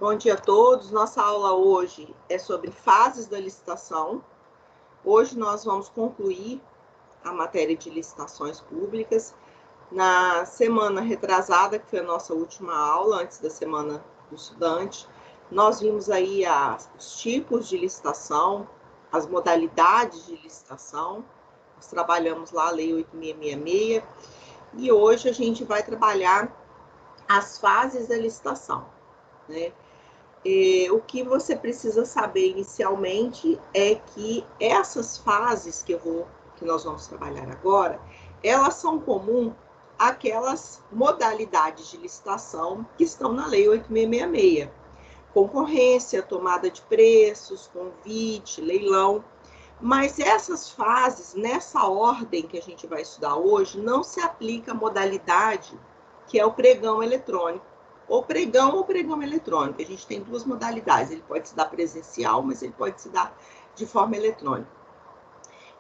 Bom dia a todos. Nossa aula hoje é sobre fases da licitação. Hoje nós vamos concluir a matéria de licitações públicas. Na semana retrasada, que foi a nossa última aula, antes da semana do estudante, nós vimos aí os tipos de licitação, as modalidades de licitação. Nós trabalhamos lá a Lei 8666 e hoje a gente vai trabalhar as fases da licitação, né? O que você precisa saber inicialmente é que essas fases que nós vamos trabalhar agora, elas são comuns àquelas modalidades de licitação que estão na Lei 8666. Concorrência, tomada de preços, convite, leilão. Mas essas fases, nessa ordem que a gente vai estudar hoje, não se aplica a modalidade que é o pregão eletrônico. Ou pregão eletrônico. A gente tem duas modalidades. Ele pode se dar presencial, mas ele pode se dar de forma eletrônica.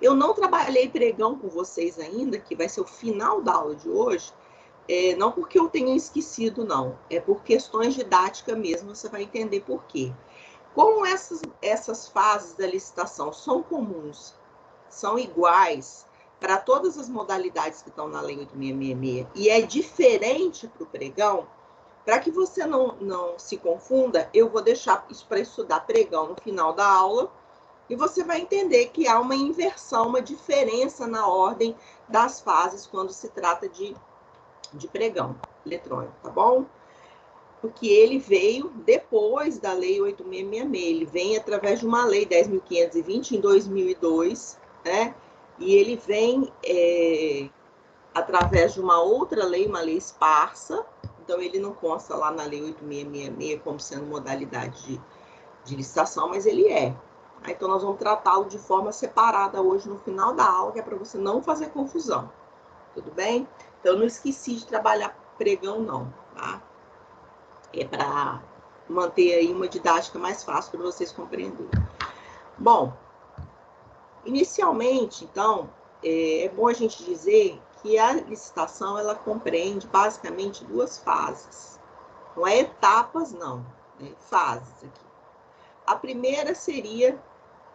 Eu não trabalhei pregão com vocês ainda, que vai ser o final da aula de hoje, não porque eu tenha esquecido, não. É por questões didáticas mesmo, você vai entender por quê. Como essas fases da licitação são comuns, são iguais para todas as modalidades que estão na Lei 8666 e é diferente para o pregão, para que você não se confunda, eu vou deixar isso para estudar pregão no final da aula e você vai entender que há uma inversão, uma diferença na ordem das fases quando se trata de pregão eletrônico, tá bom? Porque ele veio depois da Lei 8666, ele vem através de uma Lei 10.520 em 2002, né? E ele vem através de uma outra lei, uma lei esparsa, então ele não consta lá na Lei 8666 como sendo modalidade de licitação, mas ele é. Então nós vamos tratá-lo de forma separada hoje no final da aula, que é para você não fazer confusão, tudo bem? Então eu não esqueci de trabalhar pregão não, tá? É para manter aí uma didática mais fácil para vocês compreenderem. Bom, inicialmente, então, é bom a gente dizer que a licitação, ela compreende basicamente duas fases. Não é etapas, não, é fases aqui. A primeira seria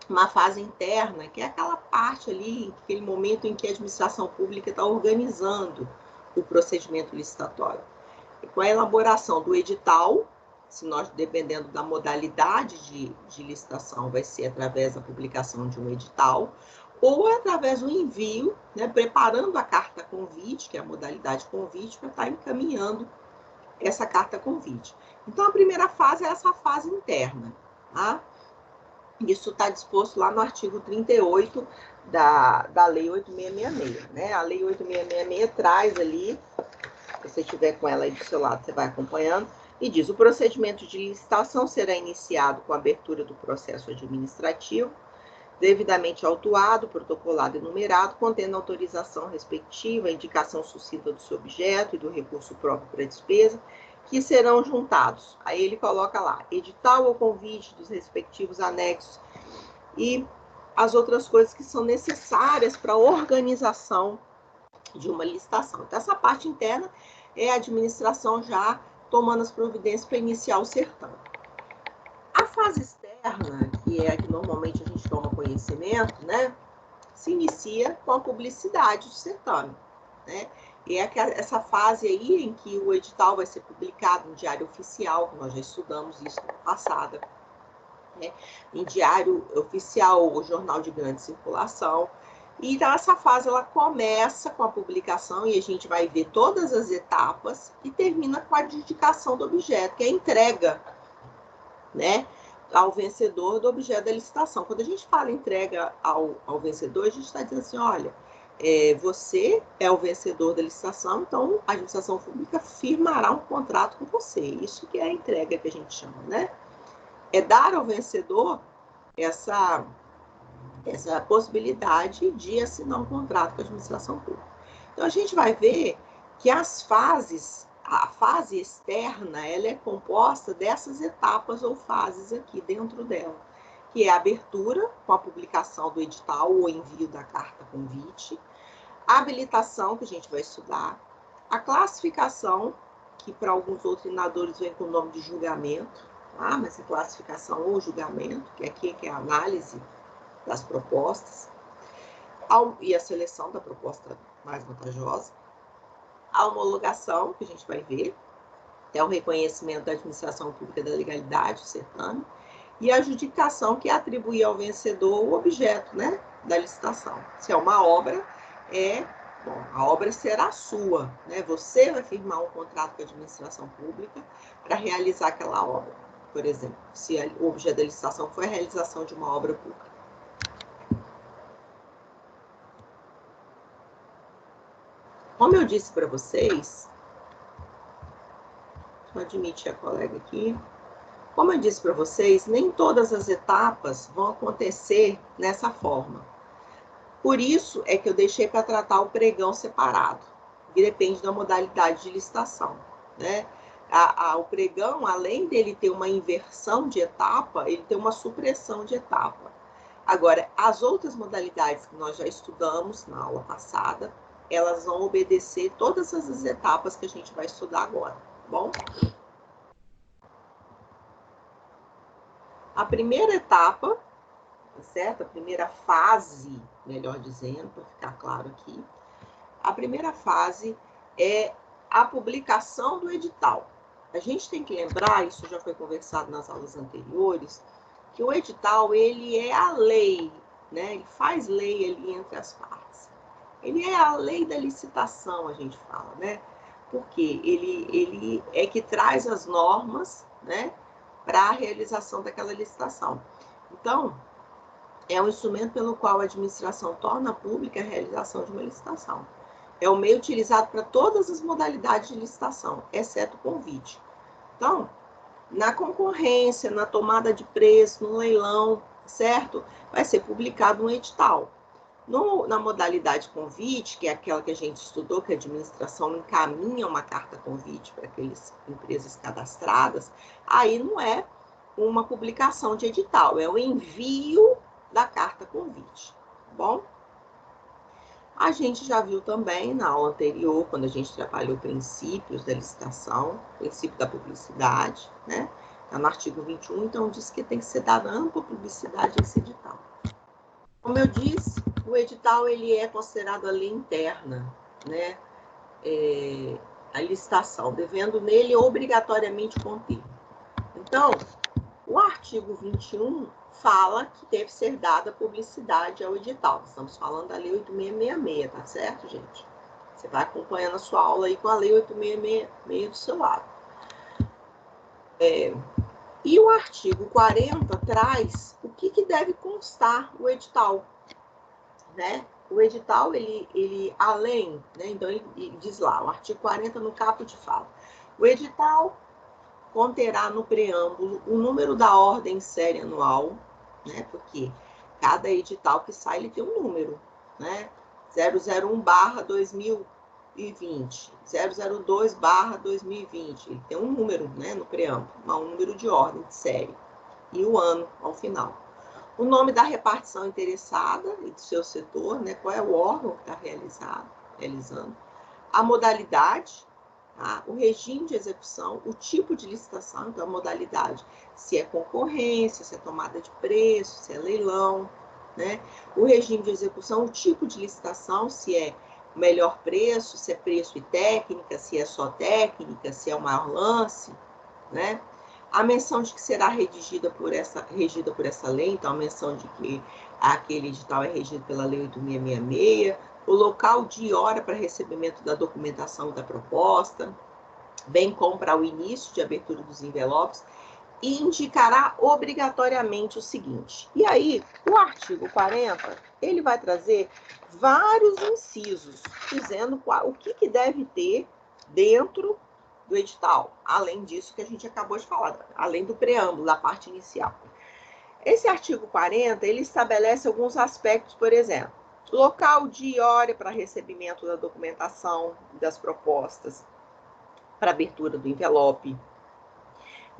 uma fase interna, que é aquela parte ali, aquele momento em que a administração pública está organizando o procedimento licitatório. E com a elaboração do edital, se nós, dependendo da modalidade de licitação, vai ser através da publicação de um edital, ou através do envio, né, preparando a carta convite, que é a modalidade convite, para estar encaminhando essa carta convite. Então, a primeira fase é essa fase interna, tá? Isso está disposto lá no artigo 38 da Lei 8666, né? A Lei 8666 traz ali, se você estiver com ela aí do seu lado, você vai acompanhando, e diz: o procedimento de licitação será iniciado com a abertura do processo administrativo, devidamente autuado, protocolado e numerado, contendo autorização respectiva, indicação sucinta do seu objeto e do recurso próprio para despesa, que serão juntados. Aí ele coloca lá, edital ou convite dos respectivos anexos e as outras coisas que são necessárias para a organização de uma licitação. Então, essa parte interna é a administração já tomando as providências para iniciar o certame. A fase externa, que é a que normalmente a gente toma conhecimento, né, se inicia com a publicidade do certame, né? E é essa fase aí em que o edital vai ser publicado no Diário Oficial, que nós já estudamos isso na passada, né? Em Diário Oficial ou Jornal de Grande Circulação. E então essa fase ela começa com a publicação e a gente vai ver todas as etapas e termina com a adjudicação do objeto, que é a entrega, né, ao vencedor do objeto da licitação. Quando a gente fala entrega ao vencedor, a gente está dizendo assim, olha, você é o vencedor da licitação, então a administração pública firmará um contrato com você. Isso que é a entrega que a gente chama, né? É dar ao vencedor essa possibilidade de assinar um contrato com a administração pública. Então a gente vai ver que a fase externa, ela é composta dessas etapas ou fases aqui dentro dela, que é a abertura, com a publicação do edital ou envio da carta convite, a habilitação, que a gente vai estudar, a classificação, que para alguns doutrinadores vem com o nome de julgamento, tá? Mas é classificação ou julgamento, que aqui é a análise das propostas, e a seleção da proposta mais vantajosa. A homologação, que a gente vai ver, é o reconhecimento da administração pública da legalidade, o certame, e a adjudicação, que é atribuir ao vencedor o objeto, né, da licitação. Se é uma obra, a obra será sua, né? Você vai firmar um contrato com a administração pública para realizar aquela obra, por exemplo, se o objeto da licitação foi a realização de uma obra pública. Como eu disse para vocês, vou admitir a colega aqui. Como eu disse para vocês, nem todas as etapas vão acontecer nessa forma. Por isso é que eu deixei para tratar o pregão separado, que depende da modalidade de licitação, né? O pregão, além dele ter uma inversão de etapa, ele tem uma supressão de etapa. Agora, as outras modalidades que nós já estudamos na aula passada, elas vão obedecer todas essas etapas que a gente vai estudar agora, tá bom? A primeira etapa, tá certo? A primeira fase, melhor dizendo, para ficar claro aqui, a primeira fase é a publicação do edital. A gente tem que lembrar, isso já foi conversado nas aulas anteriores, que o edital, ele é a lei, né? Ele faz lei ali entre as partes. Ele é a lei da licitação, a gente fala, né? Porque ele é que traz as normas, né, para a realização daquela licitação. Então, é um instrumento pelo qual a administração torna pública a realização de uma licitação. É o meio utilizado para todas as modalidades de licitação, exceto o convite. Então, na concorrência, na tomada de preço, no leilão, certo? Vai ser publicado um edital. Na modalidade convite, que é aquela que a gente estudou, que a administração encaminha uma carta convite para aquelas empresas cadastradas, aí não é uma publicação de edital, é o envio da carta convite, tá bom? A gente já viu também na aula anterior, quando a gente trabalhou princípios da licitação, princípio da publicidade, né? Tá no artigo 21, então diz que tem que ser dada ampla publicidade a esse edital. Como eu disse, o edital ele é considerado a lei interna, né? A licitação, devendo nele obrigatoriamente conter. Então, o artigo 21 fala que deve ser dada publicidade ao edital. Estamos falando da Lei 8666, tá certo, gente? Você vai acompanhando a sua aula aí com a Lei 8666 do seu lado. E o artigo 40 traz o que deve constar o edital, né? O edital, ele além, né? Então, ele diz lá, o artigo 40 no caput fala, o edital conterá no preâmbulo o número da ordem série anual, né? Porque cada edital que sai, ele tem um número, né? 001/2020, 002/2020, ele tem um número, né, no preâmbulo, um número de ordem de série, e o ano ao final. O nome da repartição interessada e do seu setor, né? Qual é o órgão que está realizando, a modalidade, tá? O regime de execução, o tipo de licitação, então a modalidade, se é concorrência, se é tomada de preço, se é leilão, né? O regime de execução, o tipo de licitação, se é melhor preço, se é preço e técnica, se é só técnica, se é o maior lance, né? A menção de que será regida por essa lei, então a menção de que aquele edital é regido pela Lei 8666, o local, dia e hora para recebimento da documentação da proposta, bem como para o início de abertura dos envelopes, e indicará obrigatoriamente o seguinte. E aí, o artigo 40, ele vai trazer vários incisos, dizendo o que deve ter dentro do edital, além disso que a gente acabou de falar, além do preâmbulo, da parte inicial. Esse artigo 40, ele estabelece alguns aspectos, por exemplo, local, dia e hora para recebimento da documentação das propostas, para abertura do envelope,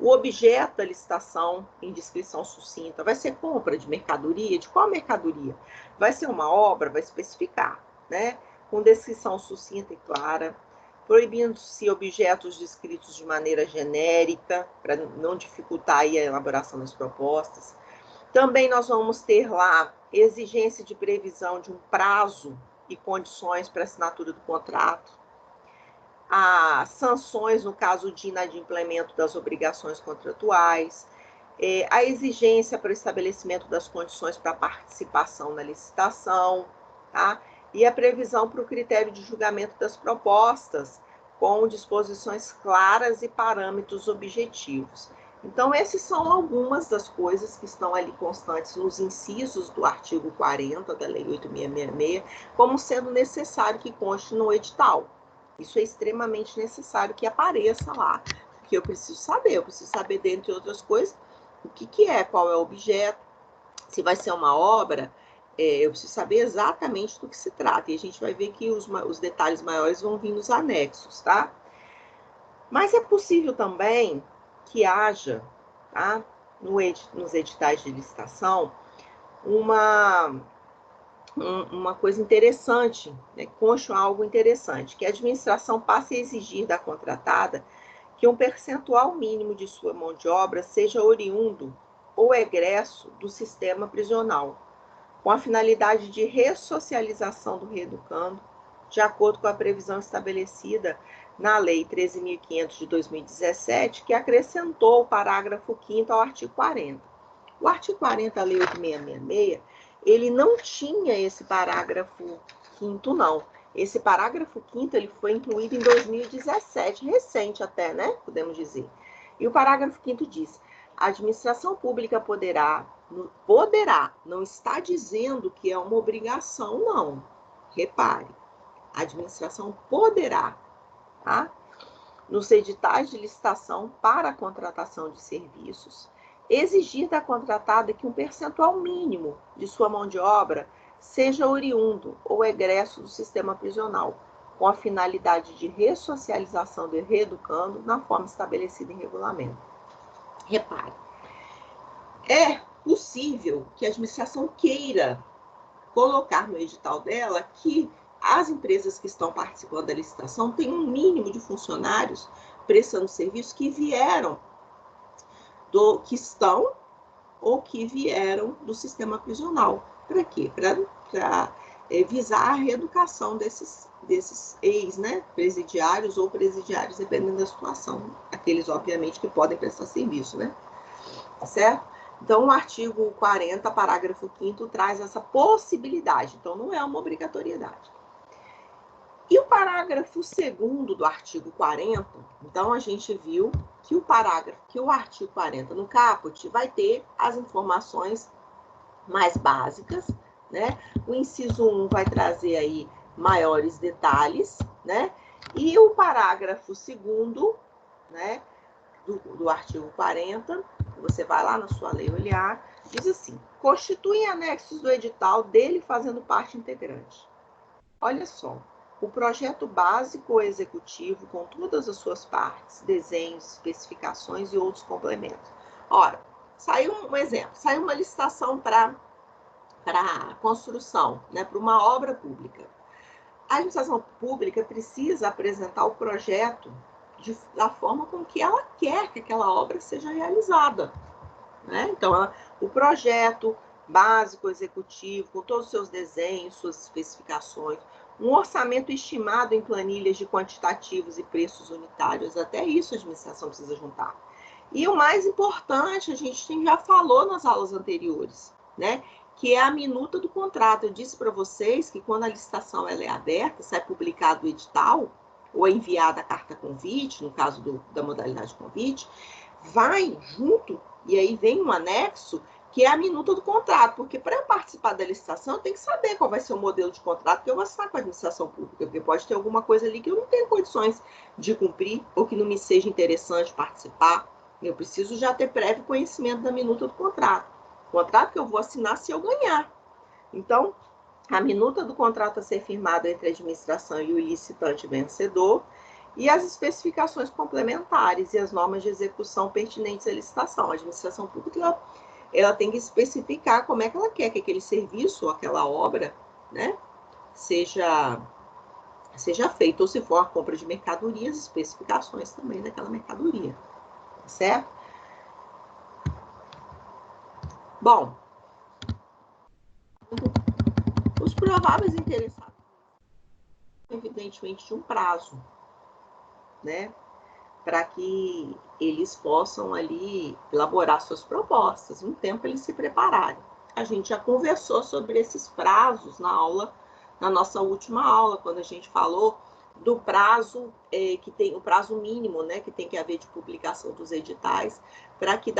o objeto da licitação em descrição sucinta, vai ser compra de mercadoria? De qual mercadoria? Vai ser uma obra? Vai especificar, né? Com descrição sucinta e clara. proibindo-se objetos descritos de maneira genérica, para não dificultar aí a elaboração das propostas. Também nós vamos ter lá exigência de previsão de um prazo e condições para assinatura do contrato, as sanções no caso de inadimplemento das obrigações contratuais, a exigência para o estabelecimento das condições para participação na licitação, tá? E a previsão para o critério de julgamento das propostas, com disposições claras e parâmetros objetivos. Então, essas são algumas das coisas que estão ali constantes nos incisos do artigo 40 da Lei 8.666, como sendo necessário que conste no edital. Isso é extremamente necessário que apareça lá, porque eu preciso saber, dentre outras coisas, o que é, qual é o objeto, se vai ser uma obra, eu preciso saber exatamente do que se trata. E a gente vai ver que os detalhes maiores vão vir nos anexos, tá? Mas é possível também que haja, tá, nos editais de licitação, uma coisa interessante, né, conste algo interessante, que a administração passe a exigir da contratada que um percentual mínimo de sua mão de obra seja oriundo ou egresso do sistema prisional, com a finalidade de ressocialização do reeducando, de acordo com a previsão estabelecida na Lei 13.500 de 2017, que acrescentou o parágrafo 5º ao artigo 40. O artigo 40 da Lei 8.666, ele não tinha esse parágrafo 5º, não. Esse parágrafo 5º, ele foi incluído em 2017, recente até, né? Podemos dizer. E o parágrafo 5º diz: a administração pública poderá, não está dizendo que é uma obrigação, não. Repare, a administração poderá, tá? Nos editais de licitação para a contratação de serviços, exigir da contratada que um percentual mínimo de sua mão de obra seja oriundo ou egresso do sistema prisional, com a finalidade de ressocialização do reeducando na forma estabelecida em regulamento. Repare, é possível que a administração queira colocar no edital dela que as empresas que estão participando da licitação têm um mínimo de funcionários prestando serviço que vieram que estão ou que vieram do sistema prisional. Para quê? Para visar a reeducação desses ex, né, presidiários ou presidiários, dependendo da situação. Aqueles, obviamente, que podem prestar serviço, né? Certo? Então, o artigo 40, parágrafo 5º, traz essa possibilidade. Então, não é uma obrigatoriedade. E o parágrafo 2º do artigo 40, então, a gente viu que o artigo 40 no caput vai ter as informações mais básicas, né? O inciso 1 vai trazer aí maiores detalhes, né? E o parágrafo 2º, né, do artigo 40, você vai lá na sua lei olhar, diz assim: constituem anexos do edital dele fazendo parte integrante. Olha só, o projeto básico ou executivo com todas as suas partes, desenhos, especificações e outros complementos. Ora, saiu um exemplo, saiu uma licitação para construção, né, para uma obra pública. A administração pública precisa apresentar o projeto da forma com que ela quer que aquela obra seja realizada, né? Então, o projeto básico executivo, com todos os seus desenhos, suas especificações, um orçamento estimado em planilhas de quantitativos e preços unitários, até isso a administração precisa juntar. E o mais importante, a gente já falou nas aulas anteriores, né, que é a minuta do contrato. Eu disse para vocês que quando a licitação ela é aberta, sai publicado o edital, ou é enviada a carta convite, no caso da modalidade convite, vai junto, e aí vem um anexo, que é a minuta do contrato, porque para eu participar da licitação, eu tenho que saber qual vai ser o modelo de contrato que eu vou assinar com a administração pública, porque pode ter alguma coisa ali que eu não tenho condições de cumprir, ou que não me seja interessante participar. Eu preciso já ter prévio conhecimento da minuta do contrato. Contrato que eu vou assinar se eu ganhar. Então, a minuta do contrato a ser firmado entre a administração e o licitante vencedor, e as especificações complementares e as normas de execução pertinentes à licitação. A administração pública ela tem que especificar como é que ela quer que aquele serviço ou aquela obra, né, seja seja feita, ou se for a compra de mercadorias, especificações também daquela mercadoria, certo? Bom, os prováveis interessados, evidentemente, de um prazo, né? Para que eles possam ali elaborar suas propostas, um tempo eles se prepararem. A gente já conversou sobre esses prazos na aula, na nossa última aula, quando a gente falou do prazo que tem o prazo mínimo, né, que tem que haver de publicação dos editais, para que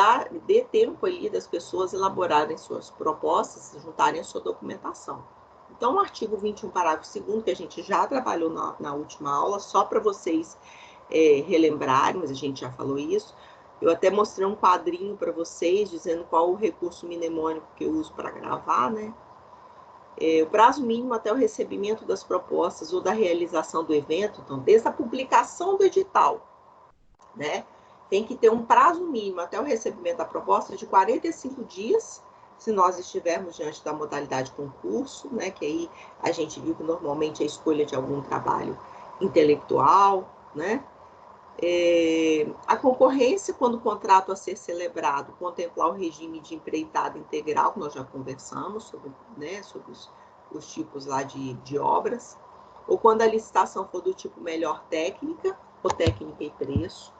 dê tempo ali das pessoas elaborarem suas propostas, juntarem a sua documentação. Então, o artigo 21, parágrafo 2º, que a gente já trabalhou na última aula, só para vocês relembrarem, mas a gente já falou isso. Eu até mostrei um quadrinho para vocês, dizendo qual o recurso mnemônico que eu uso para gravar, né? O prazo mínimo até o recebimento das propostas ou da realização do evento, então, desde a publicação do edital, né? Tem que ter um prazo mínimo até o recebimento da proposta de 45 dias, se nós estivermos diante da modalidade concurso, né? Que aí a gente viu que normalmente é a escolha de algum trabalho intelectual, né? A concorrência, quando o contrato a ser celebrado contemplar o regime de empreitada integral, que nós já conversamos sobre, né, sobre os tipos lá de obras, ou quando a licitação for do tipo melhor técnica, ou técnica e preço.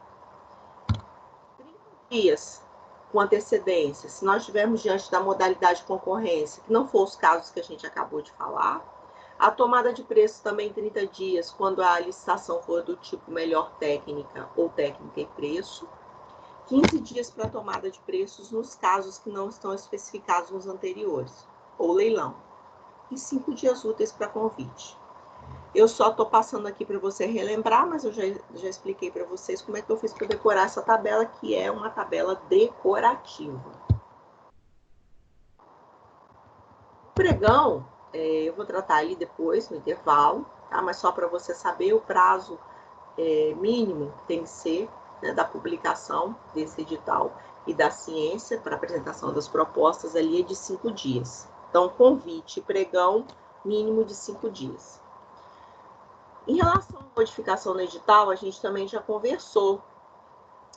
30 dias com antecedência, se nós estivermos diante da modalidade de concorrência, que não for os casos que a gente acabou de falar. A tomada de preço também 30 dias, quando a licitação for do tipo melhor técnica ou técnica e preço. 15 dias para a tomada de preços nos casos que não estão especificados nos anteriores, ou leilão. E 5 dias úteis para convite. Eu só estou passando aqui para você relembrar, mas eu já expliquei para vocês como é que eu fiz para decorar essa tabela, que é uma tabela decorativa. O pregão, eu vou tratar ali depois, no intervalo, tá? Mas só para você saber o prazo mínimo que tem que ser, né, da publicação desse edital e da ciência para apresentação das propostas ali é de 5 dias. Então, convite e pregão, mínimo de 5 dias. Em relação à modificação no edital, a gente também já conversou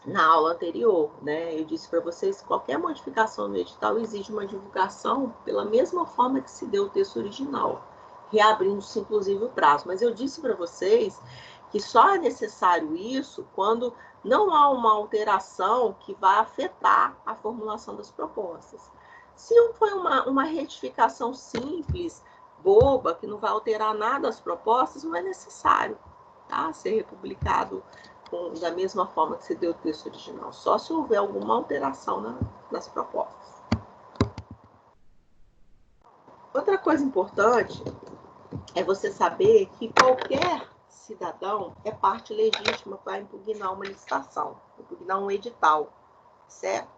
na aula anterior, né? Eu disse para vocês que qualquer modificação no edital exige uma divulgação pela mesma forma que se deu o texto original, reabrindo-se inclusive o prazo. Mas eu disse para vocês que só é necessário isso quando não há uma alteração que vai afetar a formulação das propostas. Se foi uma retificação simples, boba, que não vai alterar nada as propostas, não é necessário, tá? Ser republicado da mesma forma que se deu o texto original, só se houver alguma alteração nas propostas. Outra coisa importante é você saber que qualquer cidadão é parte legítima para impugnar uma licitação, impugnar um edital, certo?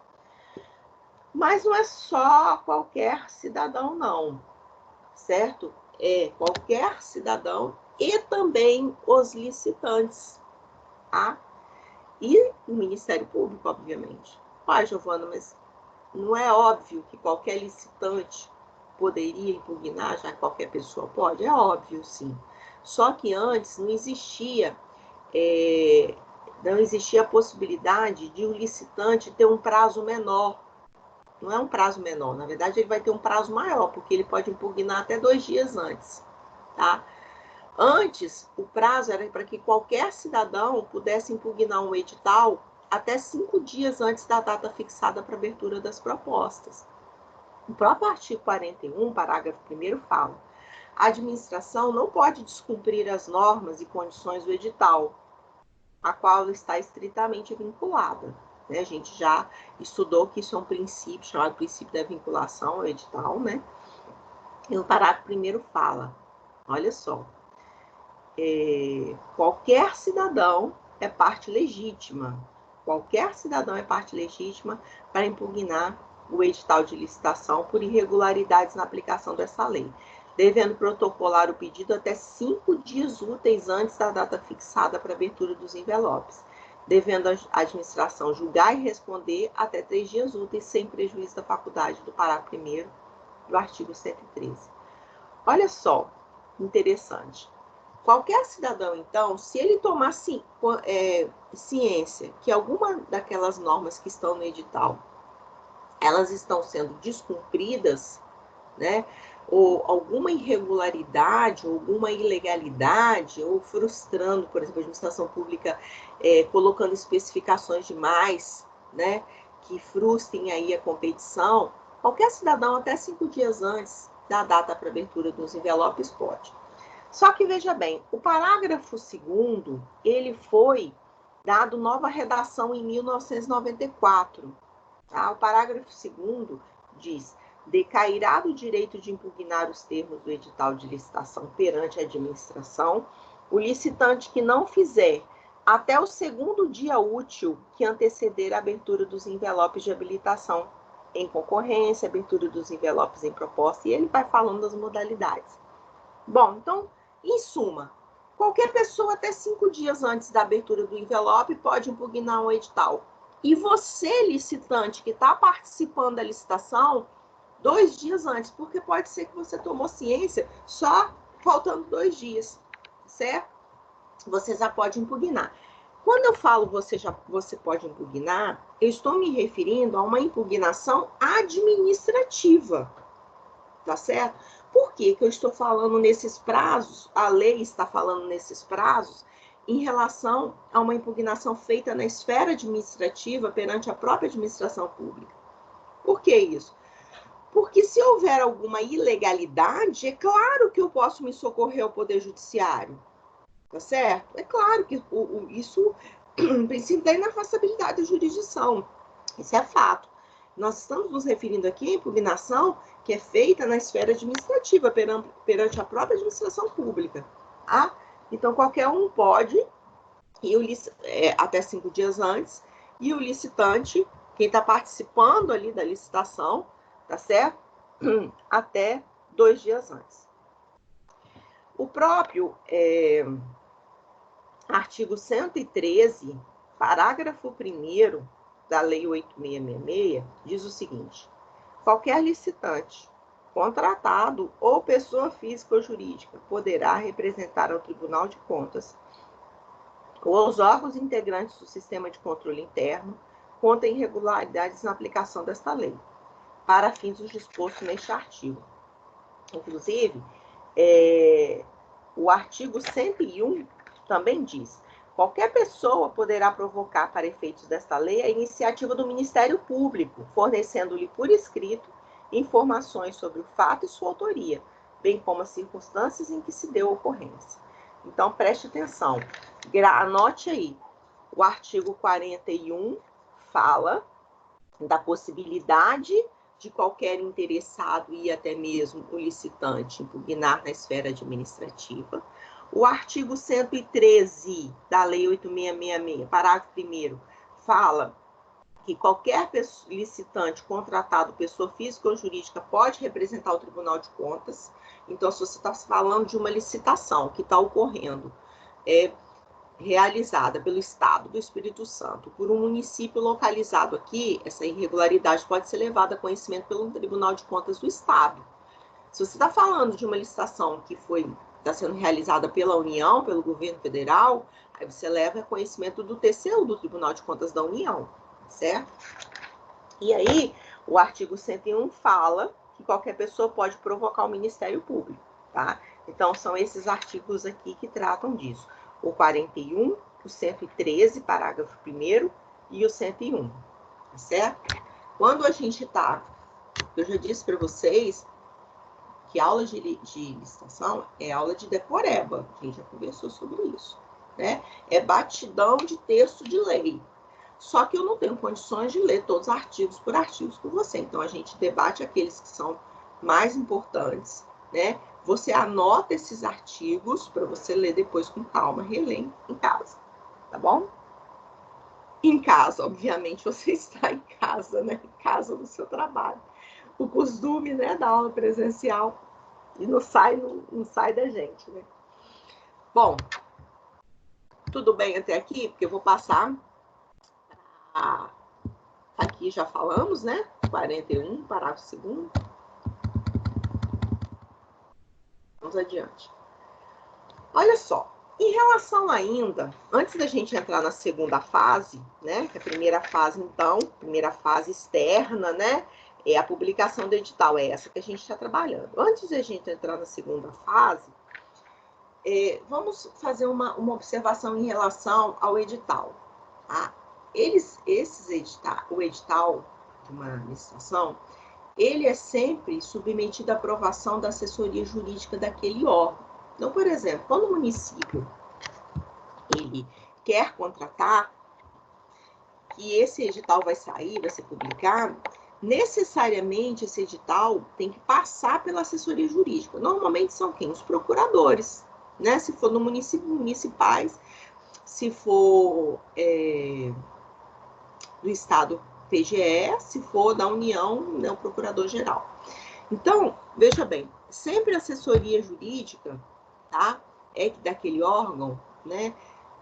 Mas não é só qualquer cidadão, não, certo? É qualquer cidadão e também os licitantes, tá? E o Ministério Público, obviamente. Giovana, mas não é óbvio que qualquer licitante poderia impugnar, já que qualquer pessoa pode? É óbvio, sim. Só que antes não existia a possibilidade de o licitante ter um prazo menor. Não é um prazo menor, na verdade ele vai ter um prazo maior, porque ele pode impugnar até 2 dias antes, tá? Antes, o prazo era para que qualquer cidadão pudesse impugnar um edital até 5 dias antes da data fixada para abertura das propostas. O próprio artigo 41, parágrafo 1º, fala: a administração não pode descumprir as normas e condições do edital, a qual ela está estritamente vinculada. A gente já estudou que isso é um princípio, chamado princípio da vinculação ao edital, né? E o parágrafo 1º fala, olha só, qualquer cidadão é parte legítima. Qualquer cidadão é parte legítima para impugnar o edital de licitação por irregularidades na aplicação dessa lei, devendo protocolar o pedido até 5 dias úteis antes da data fixada para abertura dos envelopes, devendo a administração julgar e responder até 3 dias úteis, sem prejuízo da faculdade do parágrafo 1º do artigo 113. Olha só, interessante. Qualquer cidadão, então, se ele tomar ciência que alguma daquelas normas que estão no edital, elas estão sendo descumpridas, né? Ou alguma irregularidade, ou alguma ilegalidade, ou frustrando, por exemplo, a administração pública colocando especificações demais, né? Que frustrem aí a competição, qualquer cidadão até 5 dias antes da data para abertura dos envelopes pode. Só que veja bem, o parágrafo 2º, ele foi dado nova redação em 1994. Tá? O parágrafo 2º diz: decairá do direito de impugnar os termos do edital de licitação perante a administração o licitante que não fizer, até o 2º dia útil que anteceder a abertura dos envelopes de habilitação em concorrência, abertura dos envelopes em proposta, e ele vai falando das modalidades. Bom, então, em suma, qualquer pessoa até 5 dias antes da abertura do envelope pode impugnar um edital. E você, licitante, que está participando da licitação, 2 dias antes, porque pode ser que você tomou ciência só faltando 2 dias, certo? Você já pode impugnar. Quando eu falo você pode impugnar, eu estou me referindo a uma impugnação administrativa, tá certo? Por que eu estou falando nesses prazos? A lei está falando nesses prazos em relação a uma impugnação feita na esfera administrativa perante a própria administração pública. Por que isso? Porque se houver alguma ilegalidade, é claro que eu posso me socorrer ao Poder Judiciário, tá certo? É claro que isso, em princípio, da inafastabilidade da jurisdição. Isso é fato. Nós estamos nos referindo aqui à impugnação que é feita na esfera administrativa, perante a própria administração pública. Tá? Então, qualquer um pode, até 5 dias antes, e o licitante, quem está participando ali da licitação, tá certo? Até 2 dias antes. O próprio artigo 113, parágrafo 1º da Lei 8.666, diz o seguinte: qualquer licitante, contratado ou pessoa física ou jurídica poderá representar ao Tribunal de Contas ou aos órgãos integrantes do sistema de controle interno contra irregularidades na aplicação desta lei, para fins dos dispostos neste artigo. Inclusive, o artigo 101 também diz: qualquer pessoa poderá provocar para efeitos desta lei a iniciativa do Ministério Público, fornecendo-lhe por escrito informações sobre o fato e sua autoria, bem como as circunstâncias em que se deu a ocorrência. Então, preste atenção. Anote aí. O artigo 41 fala da possibilidade de qualquer interessado e até mesmo o licitante impugnar na esfera administrativa. O artigo 113 da Lei 8.666, parágrafo 1º, fala que qualquer licitante, contratado, pessoa física ou jurídica, pode representar o Tribunal de Contas. Então, se você está falando de uma licitação que está ocorrendo, realizada pelo Estado do Espírito Santo, por um município localizado aqui, essa irregularidade pode ser levada a conhecimento pelo Tribunal de Contas do Estado. Se você está falando de uma licitação que está sendo realizada pela União, pelo governo federal, aí você leva a conhecimento do TCU, do Tribunal de Contas da União, certo? E aí, o artigo 101 fala que qualquer pessoa pode provocar o Ministério Público, tá? Então, são esses artigos aqui que tratam disso. O 41, o 113, parágrafo 1º, e o 101, tá certo? Quando a gente está... Eu já disse para vocês que aula de licitação é aula de decoreba, a gente já conversou sobre isso, né? É batidão de texto de lei. Só que eu não tenho condições de ler todos os artigos por artigos com você. Então, a gente debate aqueles que são mais importantes, né? Você anota esses artigos para você ler depois com calma, reler em casa, tá bom? Em casa, obviamente, você está em casa, né? Em casa do seu trabalho. O costume, né, da aula presencial e não sai da gente, né? Bom, tudo bem até aqui? Porque eu vou passar aqui já falamos, né? 41, parágrafo 2º. Vamos adiante. Olha só, em relação ainda, antes da gente entrar na segunda fase, né, que a primeira fase, então, primeira fase externa, né, é a publicação do edital, é essa que a gente está trabalhando. Antes da gente entrar na segunda fase, vamos fazer uma observação em relação ao edital. Tá? O edital de uma licitação, ele é sempre submetido à aprovação da assessoria jurídica daquele órgão. Então, por exemplo, quando o município ele quer contratar, que esse edital vai sair, vai ser publicado, necessariamente esse edital tem que passar pela assessoria jurídica. Normalmente são quem? Os procuradores, né? Se for no município, municipais, se for do estado, PGE, se for da União, né, o procurador-geral. Então, veja bem, sempre a assessoria jurídica, tá? É daquele órgão, né?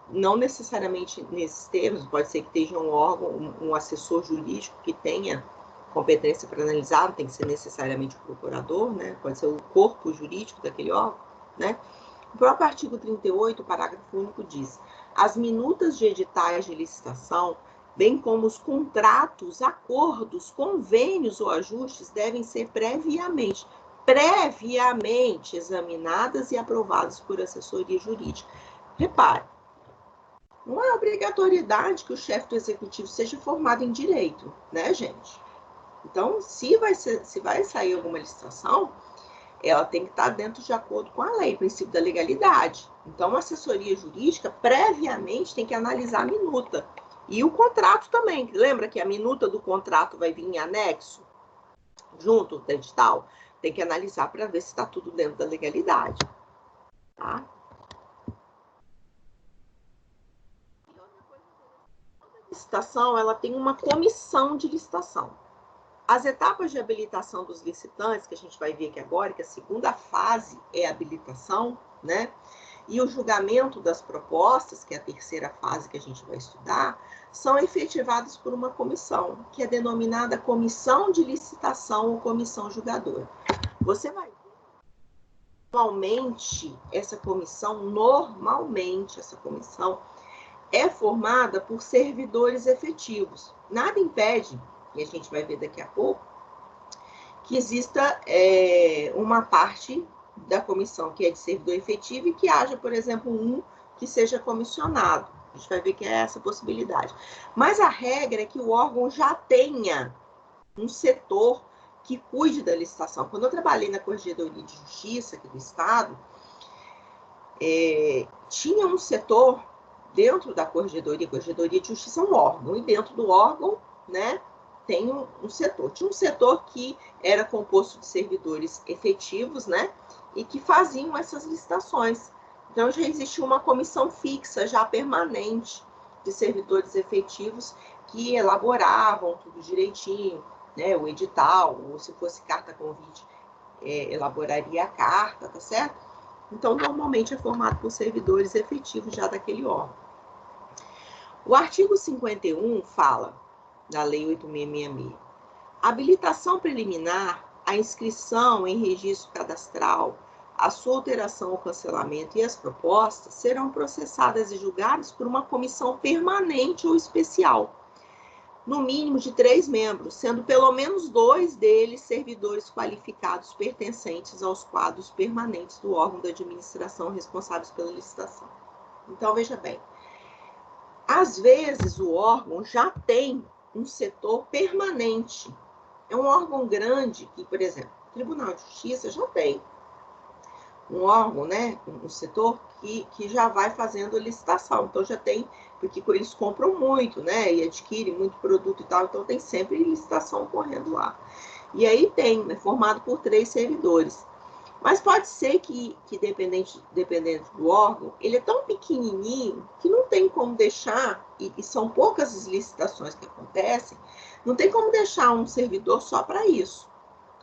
Não necessariamente nesses termos, pode ser que esteja um órgão, um assessor jurídico que tenha competência para analisar, não tem que ser necessariamente o procurador, né? Pode ser o corpo jurídico daquele órgão, né? O próprio artigo 38, parágrafo único, diz: as minutas de editais de licitação, bem como os contratos, acordos, convênios ou ajustes, devem ser previamente examinadas e aprovadas por assessoria jurídica. Repare, não é obrigatoriedade que o chefe do executivo seja formado em direito, né, gente? Então, se vai sair alguma licitação, ela tem que estar dentro de acordo com a lei, princípio da legalidade. Então, a assessoria jurídica, previamente, tem que analisar a minuta. E o contrato também. Lembra que a minuta do contrato vai vir em anexo, junto do edital? Tem que analisar para ver se está tudo dentro da legalidade. Tá? A licitação, ela tem uma comissão de licitação. As etapas de habilitação dos licitantes, que a gente vai ver aqui agora, que a segunda fase é a habilitação, né? E o julgamento das propostas, que é a terceira fase que a gente vai estudar, são efetivados por uma comissão, que é denominada comissão de licitação ou comissão julgadora. Você vai ver, normalmente, essa comissão é formada por servidores efetivos. Nada impede, e a gente vai ver daqui a pouco, que exista uma parte da comissão que é de servidor efetivo e que haja, por exemplo, um que seja comissionado. A gente vai ver que é essa possibilidade. Mas a regra é que o órgão já tenha um setor que cuide da licitação. Quando eu trabalhei na Corregedoria de Justiça aqui do Estado, tinha um setor dentro da Corregedoria de Justiça, um órgão, e dentro do órgão, né, tem um setor. Tinha um setor que era composto de servidores efetivos, né, e que faziam essas licitações. Então, já existia uma comissão fixa, já permanente, de servidores efetivos que elaboravam tudo direitinho, né, o edital, ou se fosse carta convite, elaboraria a carta, tá certo? Então, normalmente é formado por servidores efetivos já daquele órgão. O artigo 51 fala, da Lei 8.666, a habilitação preliminar, a inscrição em registro cadastral, a sua alteração ou cancelamento e as propostas serão processadas e julgadas por uma comissão permanente ou especial, no mínimo de 3 membros, sendo pelo menos 2 deles servidores qualificados pertencentes aos quadros permanentes do órgão da administração responsáveis pela licitação. Então, veja bem, às vezes o órgão já tem um setor permanente. É um órgão grande que, por exemplo, o Tribunal de Justiça já tem um órgão, né, um setor que já vai fazendo a licitação. Então, já tem, porque eles compram muito, né, e adquirem muito produto e tal, então tem sempre licitação ocorrendo lá. E aí tem, é formado por 3 servidores. Mas pode ser que dependendo do órgão, ele é tão pequenininho que não tem como deixar, e são poucas as licitações que acontecem, não tem como deixar um servidor só para isso,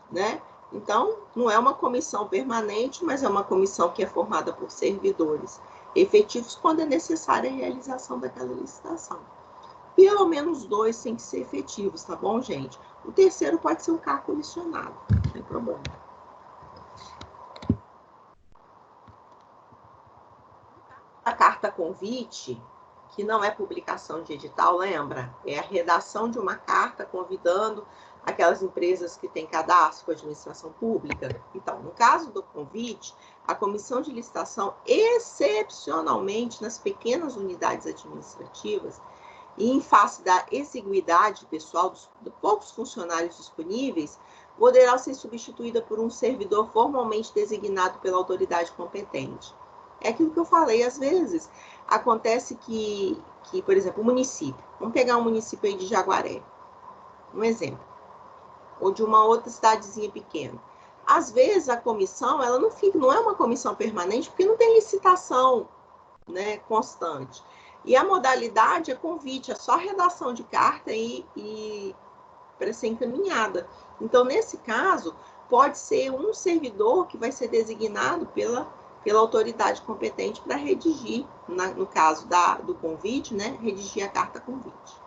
né? Então, não é uma comissão permanente, mas é uma comissão que é formada por servidores efetivos quando é necessária a realização daquela licitação. Pelo menos 2 têm que ser efetivos, tá bom, gente? O terceiro pode ser um cargo comissionado, não tem problema. carta convite, que não é publicação de edital, lembra? É a redação de uma carta convidando aquelas empresas que têm cadastro com a administração pública. Então, no caso do convite, a comissão de licitação, excepcionalmente nas pequenas unidades administrativas, e em face da exiguidade pessoal dos poucos funcionários disponíveis, poderá ser substituída por um servidor formalmente designado pela autoridade competente. É aquilo que eu falei, às vezes acontece que, por exemplo, o município, vamos pegar um município aí de Jaguaré, um exemplo, ou de uma outra cidadezinha pequena. Às vezes a comissão, ela não é uma comissão permanente, porque não tem licitação, né, constante. E a modalidade é convite, é só redação de carta e para ser encaminhada. Então, nesse caso, pode ser um servidor que vai ser designado pela autoridade competente para redigir, no caso do convite, né, redigir a carta convite.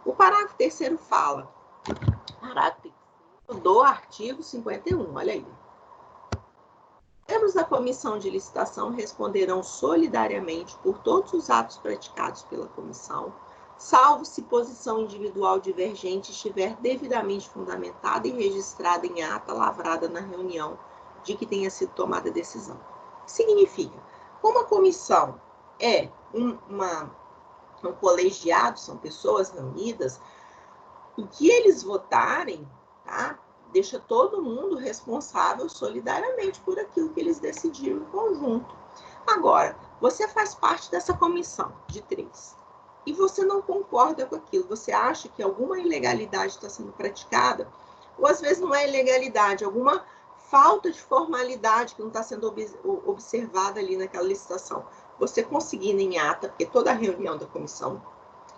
O parágrafo 3º fala, parágrafo do artigo 51, olha aí. Membros da comissão de licitação responderão solidariamente por todos os atos praticados pela comissão, salvo se posição individual divergente estiver devidamente fundamentada e registrada em ata lavrada na reunião de que tenha sido tomada a decisão. O que significa? Como a comissão é um colegiado, são pessoas reunidas, o que eles votarem, tá? Deixa todo mundo responsável solidariamente por aquilo que eles decidiram em conjunto. Agora, você faz parte dessa comissão de 3 e você não concorda com aquilo, você acha que alguma ilegalidade está sendo praticada, ou às vezes não é ilegalidade, alguma falta de formalidade que não está sendo observada ali naquela licitação. Você conseguindo em ata, porque toda reunião da comissão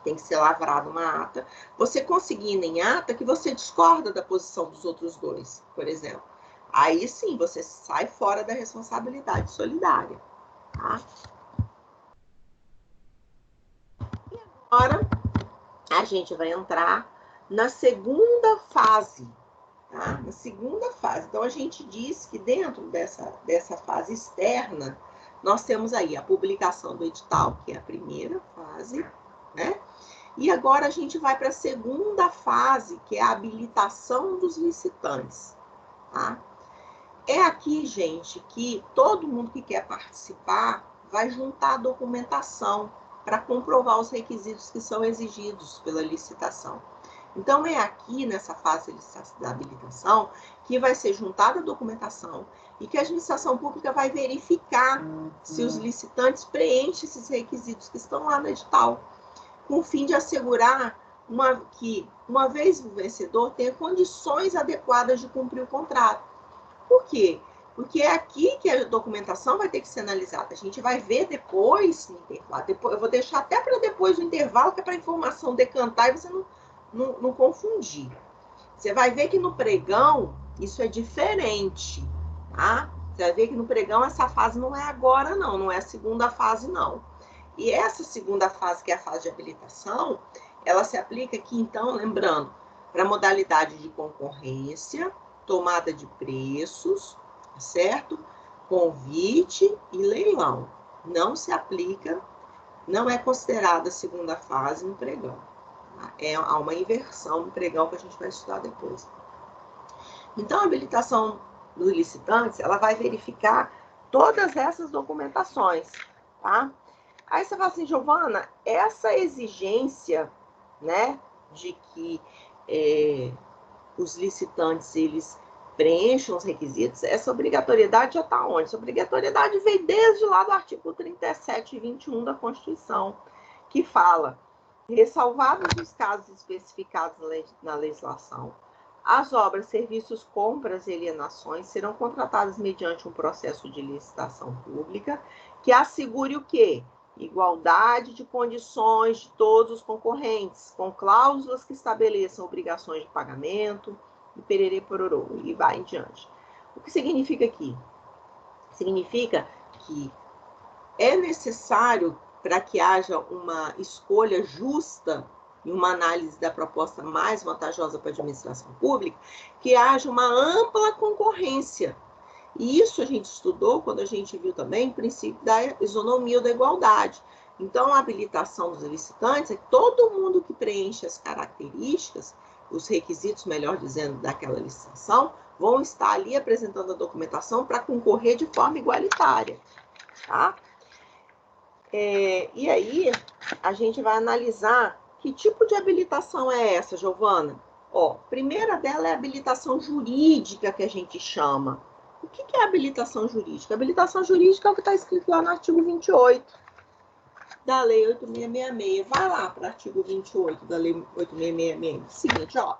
tem que ser lavrada uma ata, você conseguindo em ata que você discorda da posição dos outros dois, por exemplo. Aí sim, você sai fora da responsabilidade solidária. Tá? E agora, a gente vai entrar na segunda fase. Tá? Na segunda fase. Então, a gente diz que dentro dessa fase externa, nós temos aí a publicação do edital, que é a primeira fase, né? E agora a gente vai para a segunda fase, que é a habilitação dos licitantes. Tá? É aqui, gente, que todo mundo que quer participar vai juntar a documentação para comprovar os requisitos que são exigidos pela licitação. Então, é aqui, nessa fase da habilitação, que vai ser juntada a documentação e que a administração pública vai verificar se os licitantes preenchem esses requisitos que estão lá no edital, com o fim de assegurar que, uma vez o vencedor, tenha condições adequadas de cumprir o contrato. Por quê? Porque é aqui que a documentação vai ter que ser analisada. A gente vai ver depois no intervalo. Eu vou deixar até para depois do intervalo, que é para a informação decantar e você não confundir. Você vai ver que no pregão isso é diferente, tá? Você vai ver que no pregão essa fase não é agora, não é a segunda fase, não. E essa segunda fase, que é a fase de habilitação, ela se aplica aqui, então, lembrando, para a modalidade de concorrência, tomada de preços, certo? Convite e leilão. Não se aplica, não é considerada a segunda fase no pregão. Há uma inversão no pregão que a gente vai estudar depois. Então, a habilitação dos licitantes, ela vai verificar todas essas documentações, tá? Aí você fala assim, Giovana, essa exigência, né, de que os licitantes, eles preencham os requisitos, essa obrigatoriedade já está onde? Essa obrigatoriedade vem desde lá do artigo 37 e 21 da Constituição, que fala, ressalvados os casos especificados na legislação, as obras, serviços, compras e alienações serão contratadas mediante um processo de licitação pública que assegure o quê? Igualdade de condições de todos os concorrentes, com cláusulas que estabeleçam obrigações de pagamento, e pererê pororô, e vai em diante. O que significa aqui? Significa que é necessário, para que haja uma escolha justa e uma análise da proposta mais vantajosa para a administração pública, que haja uma ampla concorrência E isso a gente estudou quando a gente viu também o princípio da isonomia ou da igualdade. Então, a habilitação dos licitantes é que todo mundo que preenche as características, os requisitos, melhor dizendo, daquela licitação, vão estar ali apresentando a documentação para concorrer de forma igualitária, tá? E aí, a gente vai analisar que tipo de habilitação é essa, Giovana? Ó, a primeira dela é a habilitação jurídica, que a gente chama. O que é habilitação jurídica? A habilitação jurídica é o que está escrito lá no artigo 28 da Lei 8666. Vai lá para o artigo 28 da Lei 8666. Seguinte, ó.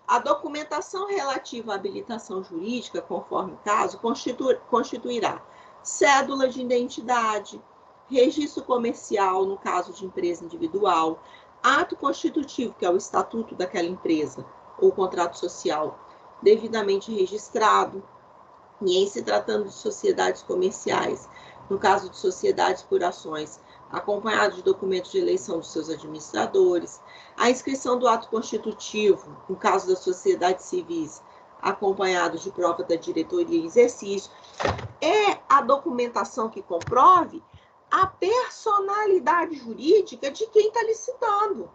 A documentação relativa à habilitação jurídica, conforme o caso, constituirá cédula de identidade, registro comercial, no caso de empresa individual, ato constitutivo, que é o estatuto daquela empresa, ou contrato social, devidamente registrado, e em se tratando de sociedades comerciais, no caso de sociedades por ações, acompanhado de documentos de eleição dos seus administradores, a inscrição do ato constitutivo, no caso das sociedades civis, acompanhado de prova da diretoria em exercício, é a documentação que comprove a personalidade jurídica de quem está licitando,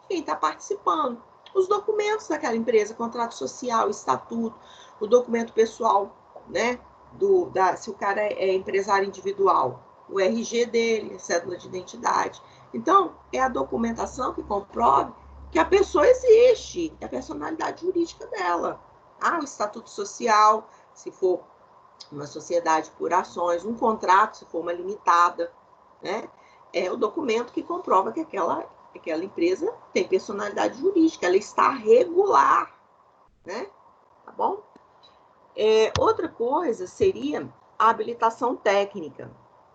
quem está participando. Os documentos daquela empresa, contrato social, estatuto, o documento pessoal, né? Se o cara é empresário individual, o RG dele, a cédula de identidade. Então, é a documentação que comprove que a pessoa existe, é a personalidade jurídica dela. O estatuto social, se for uma sociedade por ações, um contrato, se for uma limitada, né? É o documento que comprova que aquela empresa tem personalidade jurídica, ela está regular, né? Tá bom? Outra coisa seria a habilitação técnica.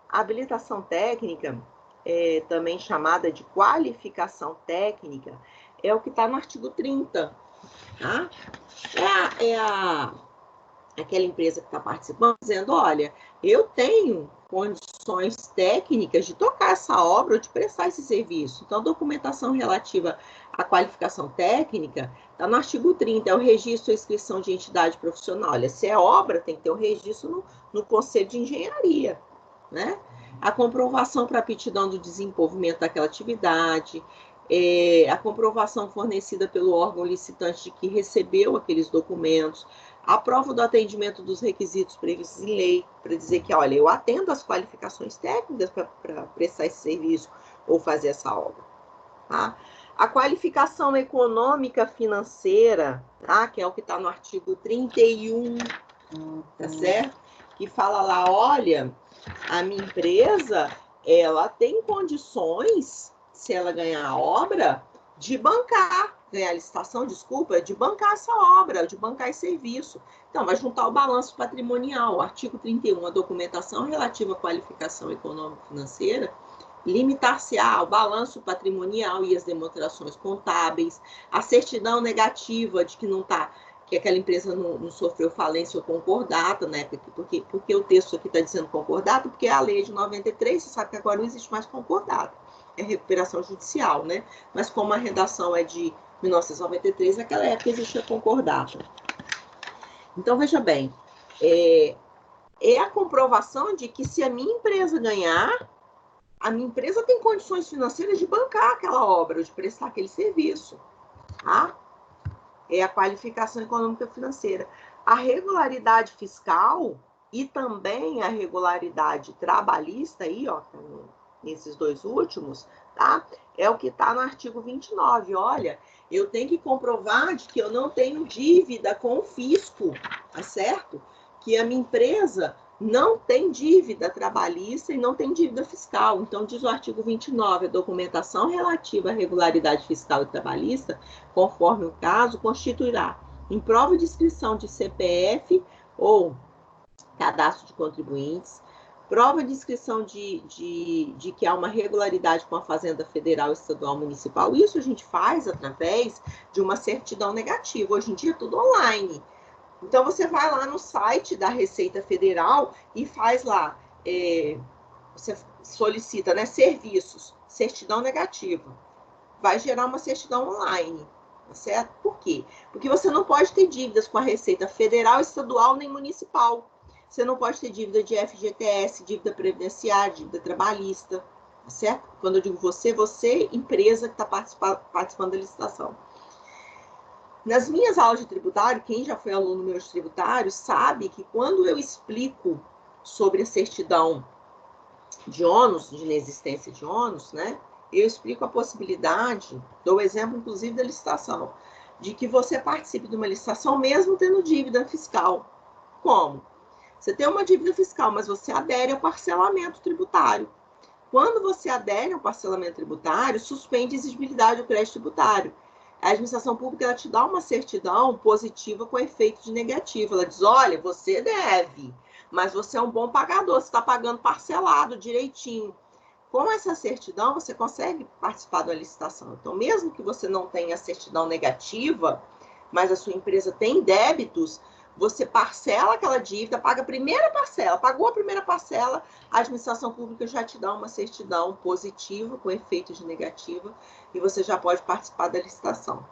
A habilitação técnica, também chamada de qualificação técnica, é o que está no artigo 30. Tá? Aquela empresa que está participando dizendo, olha, eu tenho condições técnicas de tocar essa obra ou de prestar esse serviço. Então, a documentação relativa à qualificação técnica está no artigo 30, é o registro ou inscrição de entidade profissional. Olha, se é obra, tem que ter o registro no Conselho de Engenharia, né? A comprovação para aptidão do desenvolvimento daquela atividade, a comprovação fornecida pelo órgão licitante de que recebeu aqueles documentos, a prova do atendimento dos requisitos previstos em lei, para dizer que, olha, eu atendo às qualificações técnicas para prestar esse serviço ou fazer essa obra. Tá? A qualificação econômica financeira, tá? Que é o que está no artigo 31, tá certo? Que fala lá, olha, a minha empresa, ela tem condições, se ela ganhar a obra, de bancar, ganhar a licitação, desculpa, de bancar essa obra, de bancar esse serviço. Então, vai juntar o balanço patrimonial, o artigo 31, a documentação relativa à qualificação econômico-financeira, limitar-se-á ao balanço patrimonial e as demonstrações contábeis, a certidão negativa de que não está, que aquela empresa não sofreu falência ou concordata, né? Porque o texto aqui está dizendo concordata, porque a lei é de 93, você sabe que agora não existe mais concordata, é recuperação judicial, né? Mas como a redação é de 1993, naquela época existia concordata. Então, veja bem, é a comprovação de que se a minha empresa ganhar, a minha empresa tem condições financeiras de bancar aquela obra, de prestar aquele serviço, tá? É a qualificação econômica financeira. A regularidade fiscal e também a regularidade trabalhista, aí, ó, nesses dois últimos, tá? É o que está no artigo 29. Olha, eu tenho que comprovar de que eu não tenho dívida com o fisco, tá certo? Que a minha empresa não tem dívida trabalhista e não tem dívida fiscal. Então, diz o artigo 29, a documentação relativa à regularidade fiscal e trabalhista, conforme o caso, constituirá em prova de inscrição de CPF ou cadastro de contribuintes, prova de inscrição de que há uma regularidade com a Fazenda Federal, Estadual, Municipal. Isso a gente faz através de uma certidão negativa. Hoje em dia é tudo online. Então, você vai lá no site da Receita Federal e faz lá, você solicita, né, serviços, certidão negativa. Vai gerar uma certidão online. tá certo? Por quê? Porque você não pode ter dívidas com a Receita Federal, Estadual nem Municipal. Você não pode ter dívida de FGTS, dívida previdenciária, dívida trabalhista, tá certo? Quando eu digo você, empresa que está participando da licitação. Nas minhas aulas de tributário, quem já foi aluno meu de tributário sabe que quando eu explico sobre a certidão de ônus, de inexistência de ônus, né? Eu explico a possibilidade, dou o exemplo, inclusive, da licitação, de que você participe de uma licitação mesmo tendo dívida fiscal. Como? Você tem uma dívida fiscal, mas você adere ao parcelamento tributário. Quando você adere ao parcelamento tributário, suspende a exigibilidade do crédito tributário. A administração pública ela te dá uma certidão positiva com efeito de negativo. Ela diz, olha, você deve, mas você é um bom pagador, você está pagando parcelado direitinho. Com essa certidão, você consegue participar da licitação. Então, mesmo que você não tenha certidão negativa, mas a sua empresa tem débitos, você parcela aquela dívida, paga a primeira parcela, pagou a primeira parcela, a administração pública já te dá uma certidão positiva, com efeito de negativa, e você já pode participar da licitação,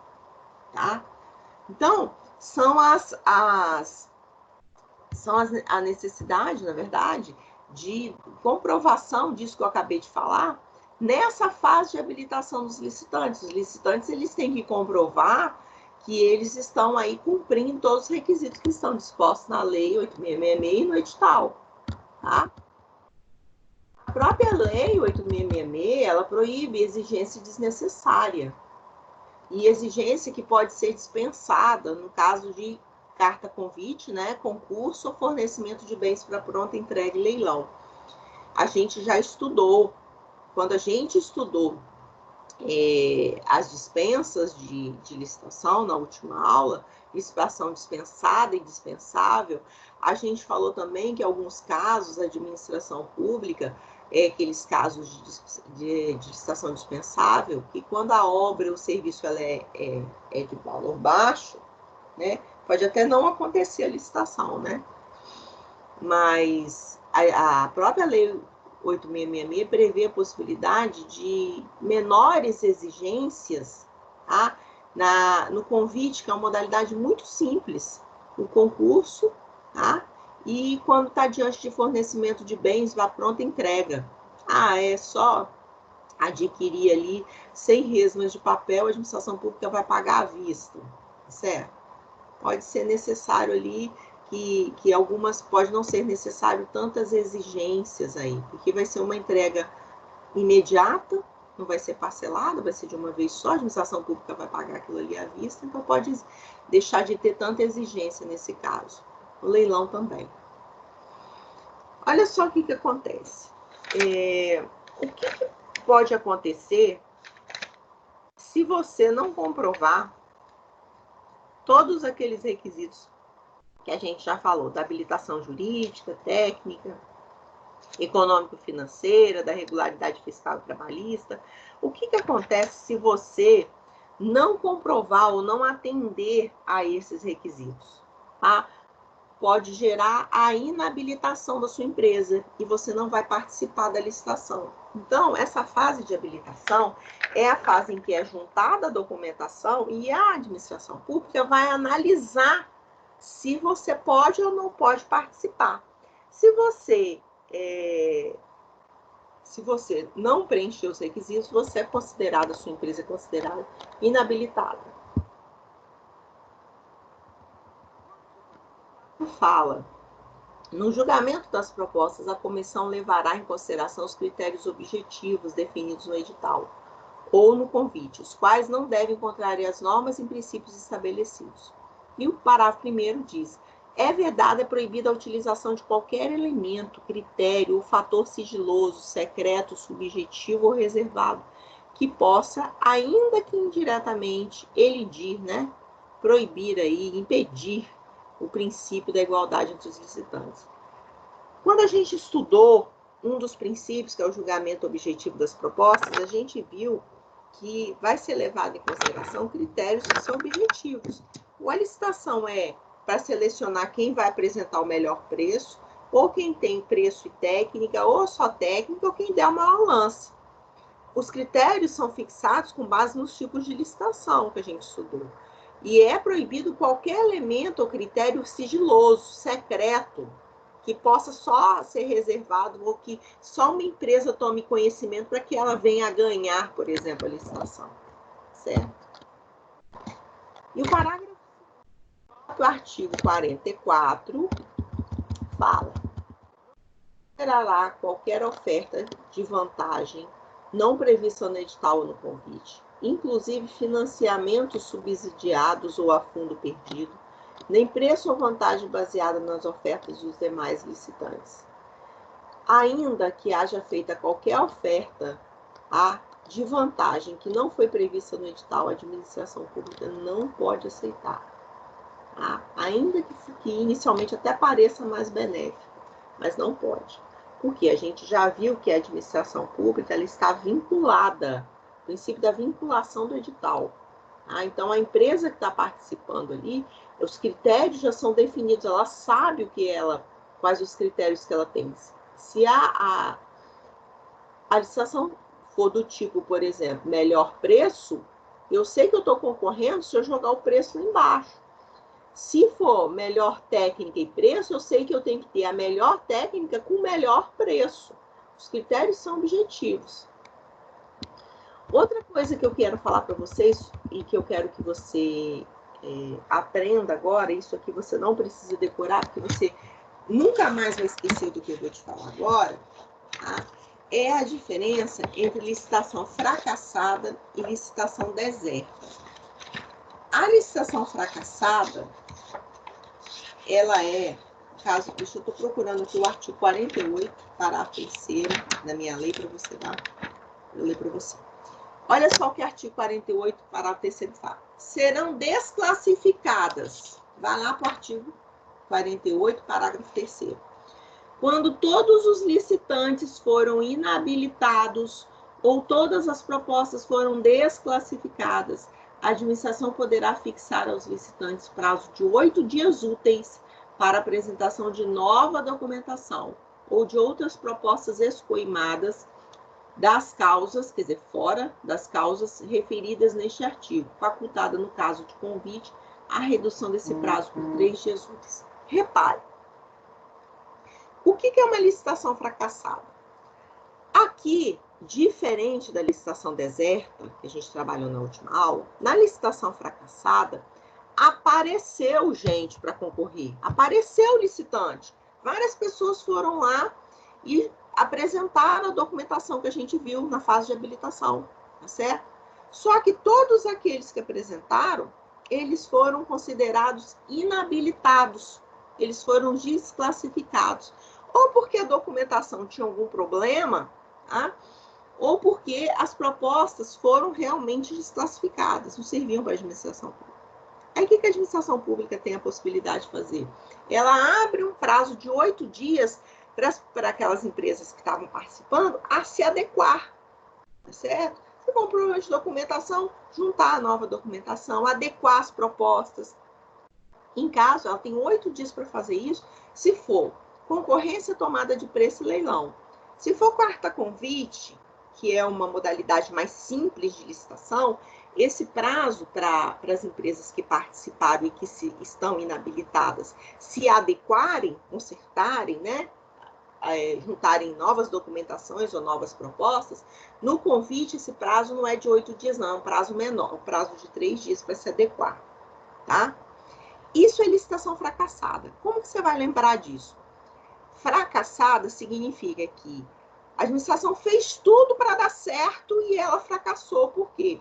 tá? Então, a necessidade, na verdade, de comprovação disso que eu acabei de falar, nessa fase de habilitação dos licitantes. Os licitantes, eles têm que comprovar que eles estão aí cumprindo todos os requisitos que estão dispostos na Lei 8666 e no edital, tá? A própria Lei 8666, ela proíbe exigência desnecessária e exigência que pode ser dispensada no caso de carta convite, né, concurso ou fornecimento de bens para pronta entrega e leilão. A gente já estudou, quando a gente estudou as dispensas de licitação na última aula, licitação dispensada e dispensável, a gente falou também que em alguns casos a administração pública, aqueles casos de licitação dispensável, que quando a obra ou o serviço ela é de valor baixo, né, pode até não acontecer a licitação, né? Mas a própria Lei 8666 prevê a possibilidade de menores exigências, tá? No convite, que é uma modalidade muito simples, o concurso, tá? E quando está diante de fornecimento de bens, vá pronta entrega. É só adquirir ali 100 resmas de papel, a administração pública vai pagar à vista, certo? Pode ser necessário ali que algumas, pode não ser necessário tantas exigências aí, porque vai ser uma entrega imediata, não vai ser parcelada, vai ser de uma vez só, a administração pública vai pagar aquilo ali à vista, então pode deixar de ter tanta exigência nesse caso. O leilão também. Olha só o que acontece. O que pode acontecer se você não comprovar todos aqueles requisitos que a gente já falou, da habilitação jurídica, técnica, econômico-financeira, da regularidade fiscal e trabalhista? O que acontece se você não comprovar ou não atender a esses requisitos? Tá? Pode gerar a inabilitação da sua empresa e você não vai participar da licitação. Então, essa fase de habilitação é a fase em que é juntada a documentação e a administração pública vai analisar se você pode ou não pode participar. Se você não preencher os requisitos, você é considerado, a sua empresa é considerada inabilitada. Fala, no julgamento das propostas, a comissão levará em consideração os critérios objetivos definidos no edital ou no convite, os quais não devem contrariar as normas e princípios estabelecidos. E o parágrafo 1º diz: é vedada, é proibida a utilização de qualquer elemento, critério ou fator sigiloso, secreto, subjetivo ou reservado, que possa, ainda que indiretamente, elidir, né, proibir aí, impedir o princípio da igualdade entre os licitantes. Quando a gente estudou um dos princípios, que é o julgamento objetivo das propostas, a gente viu que vai ser levado em consideração critérios que são objetivos. A licitação é para selecionar quem vai apresentar o melhor preço, ou quem tem preço e técnica, ou só técnica, ou quem der o maior lance. Os critérios são fixados com base nos tipos de licitação que a gente estudou. E é proibido qualquer elemento ou critério sigiloso, secreto, que possa só ser reservado ou que só uma empresa tome conhecimento para que ela venha a ganhar, por exemplo, a licitação. Certo? E o parágrafo do artigo 44 fala: considerará qualquer oferta de vantagem não prevista no edital ou no convite, inclusive financiamentos subsidiados ou a fundo perdido, nem preço ou vantagem baseada nas ofertas dos demais licitantes. Ainda que haja feita qualquer oferta de vantagem que não foi prevista no edital, a administração pública não pode aceitar. Ainda que inicialmente até pareça mais benéfico, mas não pode. Porque a gente já viu que a administração pública ela está vinculada, o princípio da vinculação do edital. Então, a empresa que está participando ali, os critérios já são definidos, ela sabe quais os critérios que ela tem. Se a licitação for do tipo, por exemplo, melhor preço, eu sei que eu estou concorrendo se eu jogar o preço lá embaixo. Se for melhor técnica e preço, eu sei que eu tenho que ter a melhor técnica com o melhor preço. Os critérios são objetivos. Outra coisa que eu quero falar para vocês e que eu quero que você aprenda agora, isso aqui você não precisa decorar, porque você nunca mais vai esquecer do que eu vou te falar agora, tá? É a diferença entre licitação fracassada e licitação deserta. A licitação fracassada, ela é, caso, eu estou procurando aqui o artigo 48, parágrafo 3º da minha lei para você dar. Eu leio para você. Olha só o que o artigo 48, parágrafo 3º fala. Serão desclassificadas. Vai lá para o artigo 48, parágrafo 3º. Quando todos os licitantes foram inabilitados ou todas as propostas foram desclassificadas, a administração poderá fixar aos licitantes prazo de 8 dias úteis para apresentação de nova documentação ou de outras propostas escoimadas das causas, quer dizer, fora das causas referidas neste artigo, facultada no caso de convite, a redução desse prazo por 3 dias úteis. Repare, o que é uma licitação fracassada? Aqui, diferente da licitação deserta, que a gente trabalhou na última aula, na licitação fracassada, apareceu gente para concorrer, apareceu licitante. Várias pessoas foram lá e apresentaram a documentação que a gente viu na fase de habilitação, tá certo? Só que todos aqueles que apresentaram, eles foram considerados inabilitados, eles foram desclassificados, ou porque a documentação tinha algum problema, tá? Ou porque as propostas foram realmente desclassificadas, não serviam para a administração pública. Aí o que a administração pública tem a possibilidade de fazer? Ela abre um prazo de 8 dias para aquelas empresas que estavam participando a se adequar, tá certo? Se for um problema de documentação, juntar a nova documentação, adequar as propostas. Em caso, ela tem 8 dias para fazer isso, se for concorrência, tomada de preço e leilão. Se for carta convite, que é uma modalidade mais simples de licitação, esse prazo para as empresas que participaram e que estão inabilitadas se adequarem, consertarem, né? Juntarem novas documentações ou novas propostas, no convite esse prazo não é de 8 dias, não, é um prazo menor, um prazo de 3 dias para se adequar, tá? Isso é licitação fracassada. Como que você vai lembrar disso? Fracassada significa que a administração fez tudo para dar certo e ela fracassou. Por quê?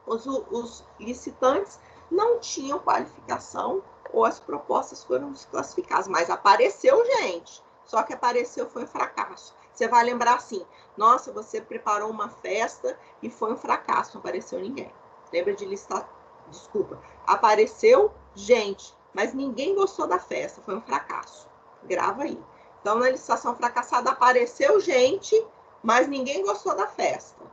Os licitantes não tinham qualificação ou as propostas foram desclassificadas, mas apareceu gente. Só que apareceu foi um fracasso. Você vai lembrar assim, nossa, você preparou uma festa e foi um fracasso, não apareceu ninguém. Lembra de listar? Desculpa. Apareceu gente, mas ninguém gostou da festa, foi um fracasso. Grava aí. Então, na licitação fracassada, apareceu gente, mas ninguém gostou da festa.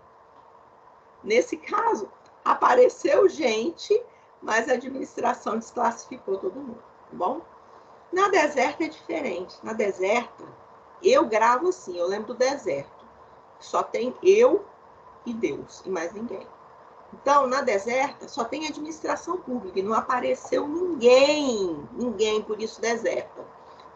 Nesse caso, apareceu gente, mas a administração desclassificou todo mundo, tá bom? Na deserta é diferente. Na deserta, eu gravo assim, eu lembro do deserto. Só tem eu e Deus, e mais ninguém. Então, na Deserta, só tem administração pública, e não apareceu ninguém, por isso Deserta.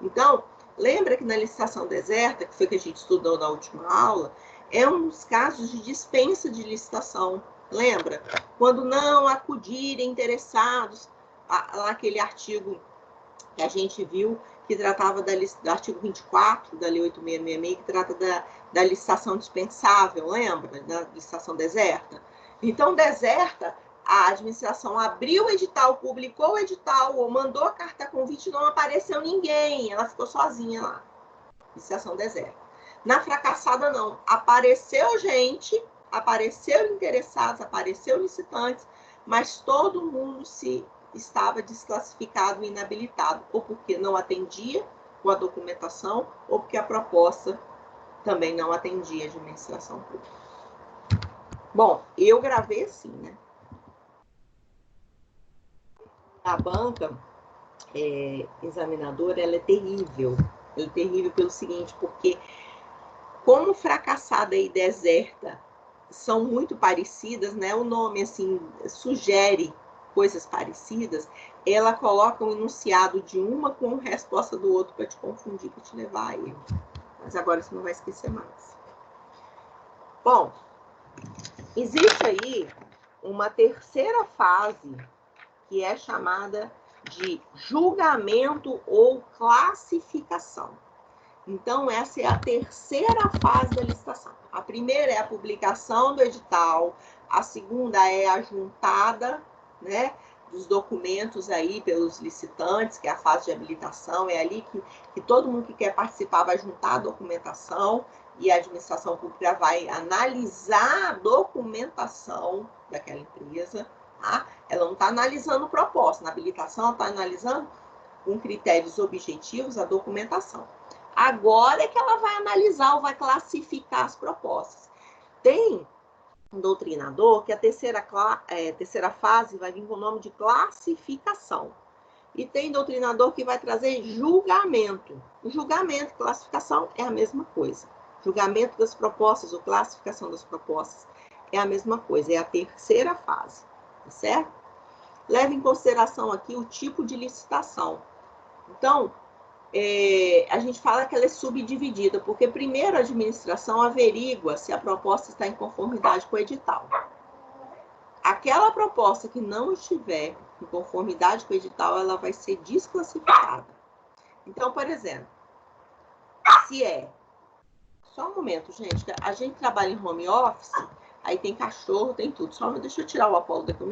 Então, lembra que na licitação Deserta, que foi que a gente estudou na última aula, é um dos casos de dispensa de licitação. Lembra? Quando não acudirem interessados, aquele artigo que a gente viu, que tratava do artigo 24 da Lei 8.666, que trata da licitação dispensável, lembra? Da licitação Deserta. Então, Deserta, a administração abriu o edital, publicou o edital, ou mandou a carta convite, não apareceu ninguém, ela ficou sozinha lá. Licitação Deserta. Na Fracassada, não. Apareceu gente, apareceram interessados, apareceram licitantes, mas todo mundo estava desclassificado e inabilitado, ou porque não atendia com a documentação, ou porque a proposta também não atendia a administração pública. Bom, eu gravei assim, né? A banca examinadora, ela é terrível. Ela é terrível pelo seguinte, porque como Fracassada e Deserta são muito parecidas, né? O nome, assim, sugere coisas parecidas, ela coloca um enunciado de uma com a resposta do outro para te confundir, para te levar a erro. Mas agora você não vai esquecer mais. Bom, existe aí uma terceira fase que é chamada de julgamento ou classificação. Então, essa é a terceira fase da licitação. A primeira é a publicação do edital, a segunda é a juntada, né, dos documentos aí pelos licitantes, que é a fase de habilitação, é ali que todo mundo que quer participar vai juntar a documentação e a administração pública vai analisar a documentação daquela empresa, tá? Ela não está analisando proposta, na habilitação ela está analisando com critérios objetivos a documentação. Agora é que ela vai analisar ou vai classificar as propostas. Tem um doutrinador que a terceira fase vai vir com o nome de classificação. E tem doutrinador que vai trazer julgamento. O julgamento e classificação é a mesma coisa. Julgamento das propostas ou classificação das propostas é a mesma coisa, é a terceira fase, tá certo? Leve em consideração aqui o tipo de licitação. Então, a gente fala que ela é subdividida, porque primeiro a administração averigua se a proposta está em conformidade com o edital. Aquela proposta que não estiver em conformidade com o edital, ela vai ser desclassificada. Então, por exemplo, se só um momento, gente, a gente trabalha em home office, aí tem cachorro, tem tudo. Só deixa eu tirar o Apolo daqui.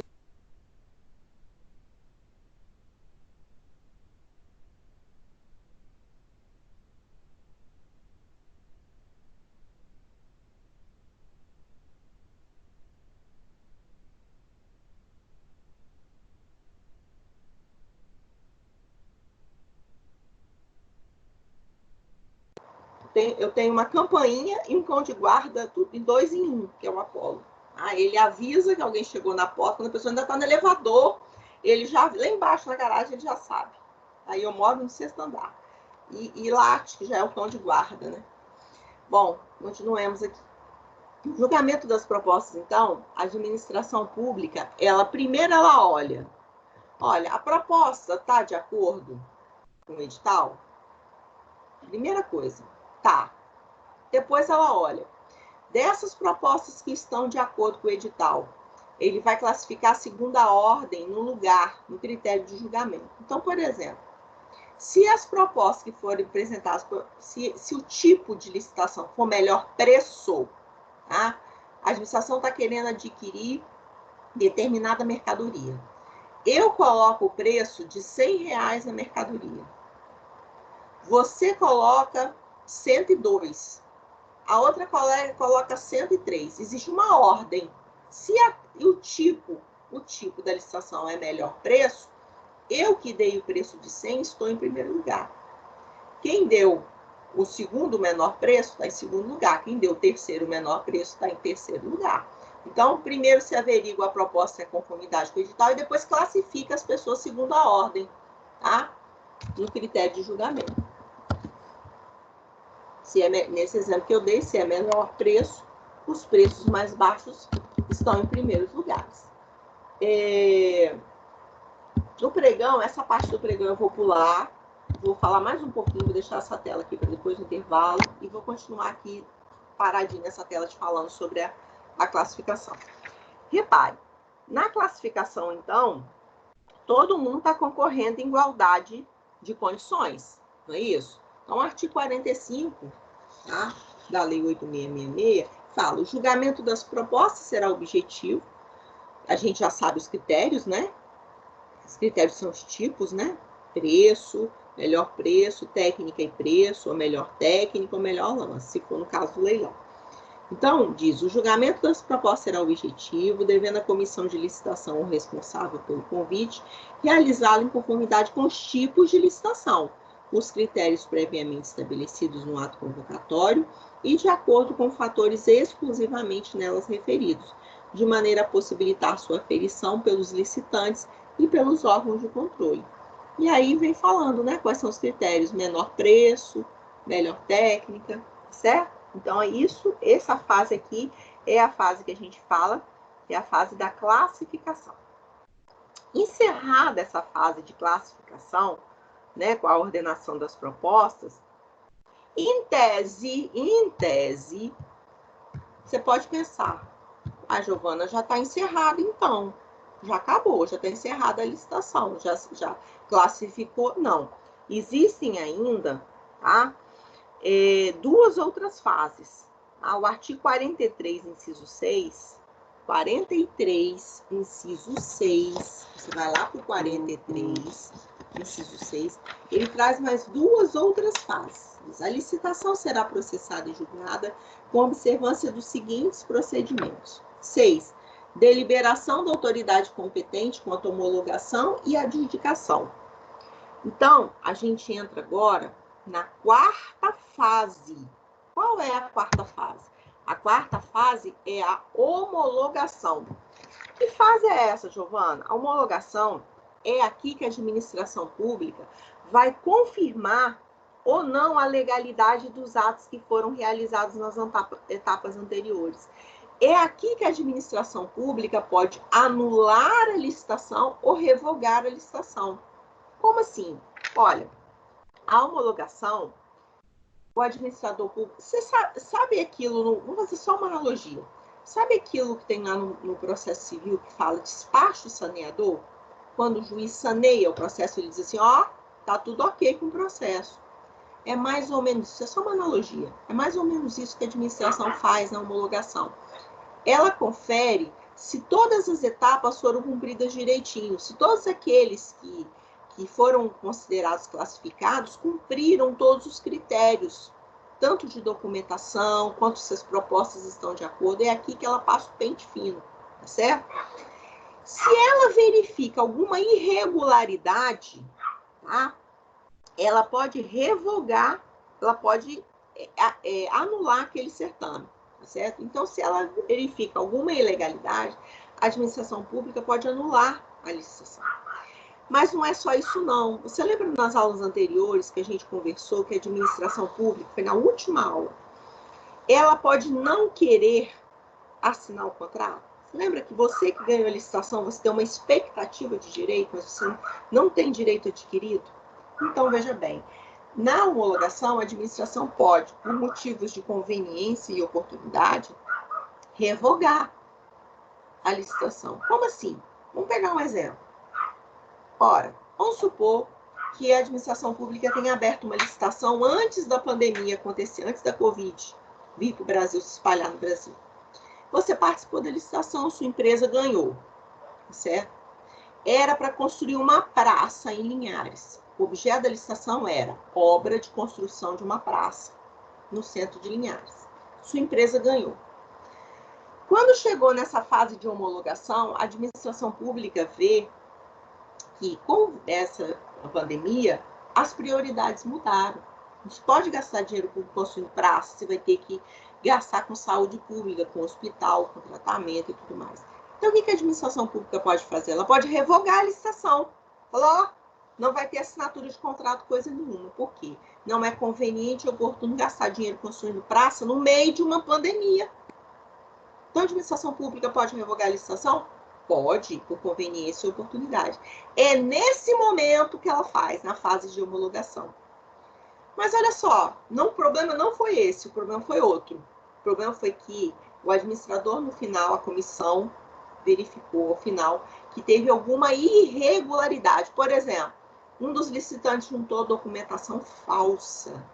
Eu tenho uma campainha e um cão de guarda, tudo em 2 em 1, que é o Apolo. Ele avisa que alguém chegou na porta, quando a pessoa ainda está no elevador, ele já, lá embaixo na garagem, ele já sabe. Aí eu moro no 6º andar. E late, que já é o cão de guarda, né? Bom, continuemos aqui. No julgamento das propostas, então, a administração pública, primeiro ela olha, a proposta está de acordo com o edital? Primeira coisa, tá. Depois ela olha, dessas propostas que estão de acordo com o edital, ele vai classificar a segunda ordem no lugar, no critério de julgamento. Então, por exemplo, se as propostas que forem apresentadas, se o tipo de licitação for melhor preço, tá? A administração está querendo adquirir determinada mercadoria. Eu coloco o preço de R$100 na mercadoria. Você coloca 102. A outra colega coloca 103. Existe uma ordem. Se o tipo da licitação é melhor preço, eu que dei o preço de 100 estou em primeiro lugar. Quem deu o segundo menor preço está em segundo lugar. Quem deu o terceiro menor preço está em terceiro lugar. Então, primeiro se averigua a proposta em conformidade com o edital e depois classifica as pessoas segundo a ordem, tá? No critério de julgamento. Se nesse exemplo que eu dei, se é menor preço, os preços mais baixos estão em primeiros lugares. O pregão, essa parte do pregão eu vou pular, vou falar mais um pouquinho, vou deixar essa tela aqui para depois do intervalo e vou continuar aqui paradinha nessa tela te falando sobre a classificação. Repare, na classificação, então, todo mundo está concorrendo em igualdade de condições, não é isso? Então, o artigo 45, tá, da Lei 8.666, fala: o julgamento das propostas será objetivo. A gente já sabe os critérios, né? Os critérios são os tipos, né? Preço, melhor preço, técnica e preço, ou melhor técnica, ou melhor lance, se for no caso do leilão. Então, diz: o julgamento das propostas será objetivo, devendo a comissão de licitação ou responsável pelo convite realizá-lo em conformidade com os tipos de licitação, os critérios previamente estabelecidos no ato convocatório e de acordo com fatores exclusivamente nelas referidos, de maneira a possibilitar sua aferição pelos licitantes e pelos órgãos de controle. E aí vem falando, né, quais são os critérios: menor preço, melhor técnica, certo? Então, é isso, essa fase aqui é a fase que a gente fala, é a fase da classificação. Encerrada essa fase de classificação, né, com a ordenação das propostas, em tese, você pode pensar: a Giovana, já está encerrada então, já acabou, já está encerrada a licitação, já classificou. Não, existem ainda, tá, duas outras fases. O artigo 43, inciso 6, 43, inciso 6, você vai lá para o 43, inciso 6, ele traz mais duas outras fases. A licitação será processada e julgada com observância dos seguintes procedimentos. 6. Deliberação da autoridade competente quanto à homologação e adjudicação. Então, a gente entra agora na quarta fase. Qual é a quarta fase? A quarta fase é a homologação. Que fase é essa, Giovana? A homologação é aqui que a administração pública vai confirmar ou não a legalidade dos atos que foram realizados nas etapas anteriores. É aqui que a administração pública pode anular a licitação ou revogar a licitação. Como assim? Olha, a homologação, o administrador público, você sabe aquilo, vamos fazer só uma analogia, sabe aquilo que tem lá no processo civil que fala despacho saneador? Quando o juiz saneia o processo, ele diz assim: ó, tá tudo ok com o processo. É mais ou menos isso, é só uma analogia, é mais ou menos isso que a administração faz na homologação. Ela confere se todas as etapas foram cumpridas direitinho, se todos aqueles que foram considerados classificados cumpriram todos os critérios, tanto de documentação, quanto se as propostas estão de acordo. É aqui que ela passa o pente fino, tá certo? Se ela verifica alguma irregularidade, tá? Ela pode revogar, ela pode anular aquele certame, tá certo? Então, se ela verifica alguma ilegalidade, a administração pública pode anular a licitação. Mas não é só isso, não. Você lembra nas aulas anteriores que a gente conversou que a administração pública, foi na última aula, ela pode não querer assinar o contrato? Você lembra que você que ganhou a licitação, você tem uma expectativa de direito, mas você não tem direito adquirido? Então, veja bem, na homologação, a administração pode, por motivos de conveniência e oportunidade, revogar a licitação. Como assim? Vamos pegar um exemplo. Ora, vamos supor que a administração pública tenha aberto uma licitação antes da pandemia acontecer, antes da Covid vir para o Brasil, se espalhar no Brasil. Você participou da licitação, sua empresa ganhou, certo? Era para construir uma praça em Linhares. O objeto da licitação era obra de construção de uma praça no centro de Linhares. Sua empresa ganhou. Quando chegou nessa fase de homologação, a administração pública vê que com essa pandemia, as prioridades mudaram. Não se pode gastar dinheiro com construindo praça, você vai ter que gastar com saúde pública, com hospital, com tratamento e tudo mais. Então, o que a administração pública pode fazer? Ela pode revogar a licitação. Falou, não vai ter assinatura de contrato, coisa nenhuma. Por quê? Não é conveniente ou oportuno gastar dinheiro construindo praça no meio de uma pandemia. Então, a administração pública pode revogar a licitação? Pode, por conveniência e oportunidade. É nesse momento que ela faz, na fase de homologação. Mas olha só, o problema não foi esse, o problema foi outro. O problema foi que o administrador, no final, a comissão verificou, ao final, que teve alguma irregularidade. Por exemplo, um dos licitantes juntou documentação falsa,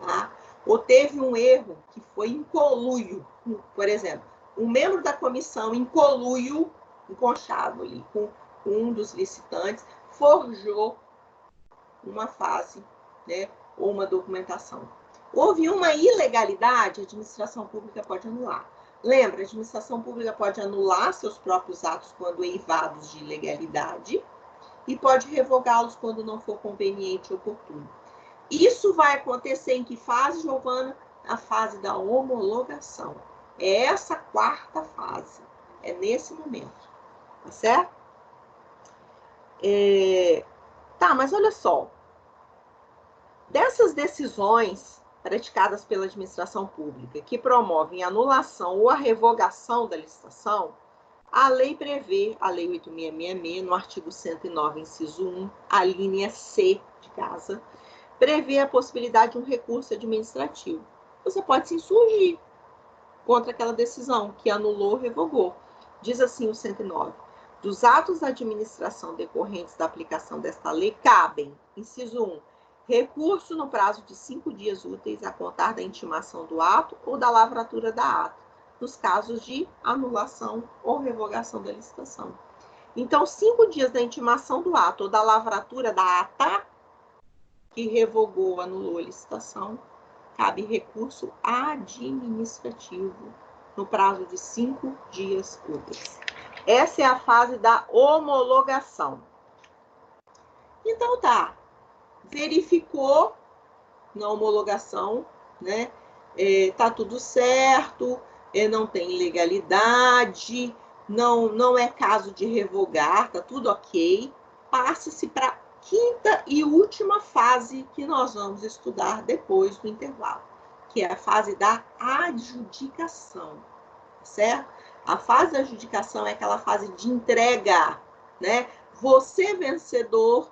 tá? Ou teve um erro que foi em conluio. Por exemplo, um membro da comissão em conluio, enconchado ali com um dos licitantes, forjou uma fase, né, ou uma documentação. Houve uma ilegalidade, a administração pública pode anular. Lembra, a administração pública pode anular seus próprios atos quando eivados de ilegalidade e pode revogá-los quando não for conveniente ou oportuno. Isso vai acontecer em que fase, Giovana? A fase da homologação. É essa quarta fase. É nesse momento. Tá certo? Tá, mas olha só. Dessas decisões praticadas pela administração pública que promovem a anulação ou a revogação da licitação, a lei prevê, a Lei 8.666, no artigo 109, inciso 1, a linha C de casa, prevê a possibilidade de um recurso administrativo. Você pode se insurgir contra aquela decisão que anulou ou revogou. Diz assim o 109. Dos atos da administração decorrentes da aplicação desta lei, cabem, inciso 1, recurso no prazo de 5 dias úteis a contar da intimação do ato ou da lavratura da ata, nos casos de anulação ou revogação da licitação. Então, 5 dias da intimação do ato ou da lavratura da ata, que revogou, anulou a licitação, cabe recurso administrativo no prazo de 5 dias úteis. Essa é a fase da homologação. Então, tá. Verificou na homologação, né? Tá tudo certo, não tem ilegalidade, não é caso de revogar, tá tudo ok. Passa-se para quinta e última fase que nós vamos estudar depois do intervalo, que é a fase da adjudicação, certo? A fase da adjudicação é aquela fase de entrega, né? Você, vencedor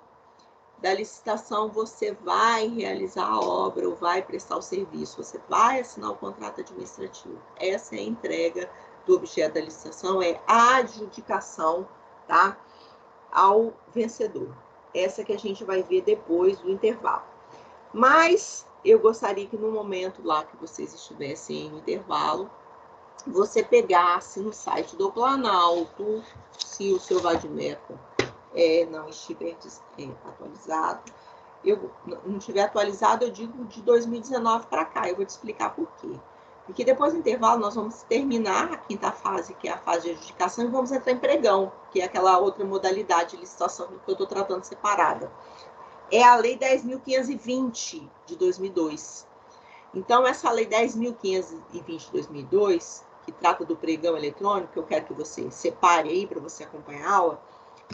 da licitação, você vai realizar a obra ou vai prestar o serviço, você vai assinar o contrato administrativo. Essa é a entrega do objeto da licitação, é a adjudicação, tá? Ao vencedor. Essa que a gente vai ver depois do intervalo. Mas eu gostaria que no momento lá que vocês estivessem no intervalo, você pegasse no site do Planalto, se o seu vadimeco não estiver atualizado. Eu não estiver atualizado, eu digo de 2019 para cá. Eu vou te explicar por quê. Porque depois do intervalo nós vamos terminar a quinta fase, que é a fase de adjudicação, e vamos entrar em pregão, que é aquela outra modalidade de licitação que eu estou tratando separada. É a Lei 10.520 de 2002. Então, essa Lei 10.520 de 2002, que trata do pregão eletrônico, que eu quero que você separe aí para você acompanhar a aula,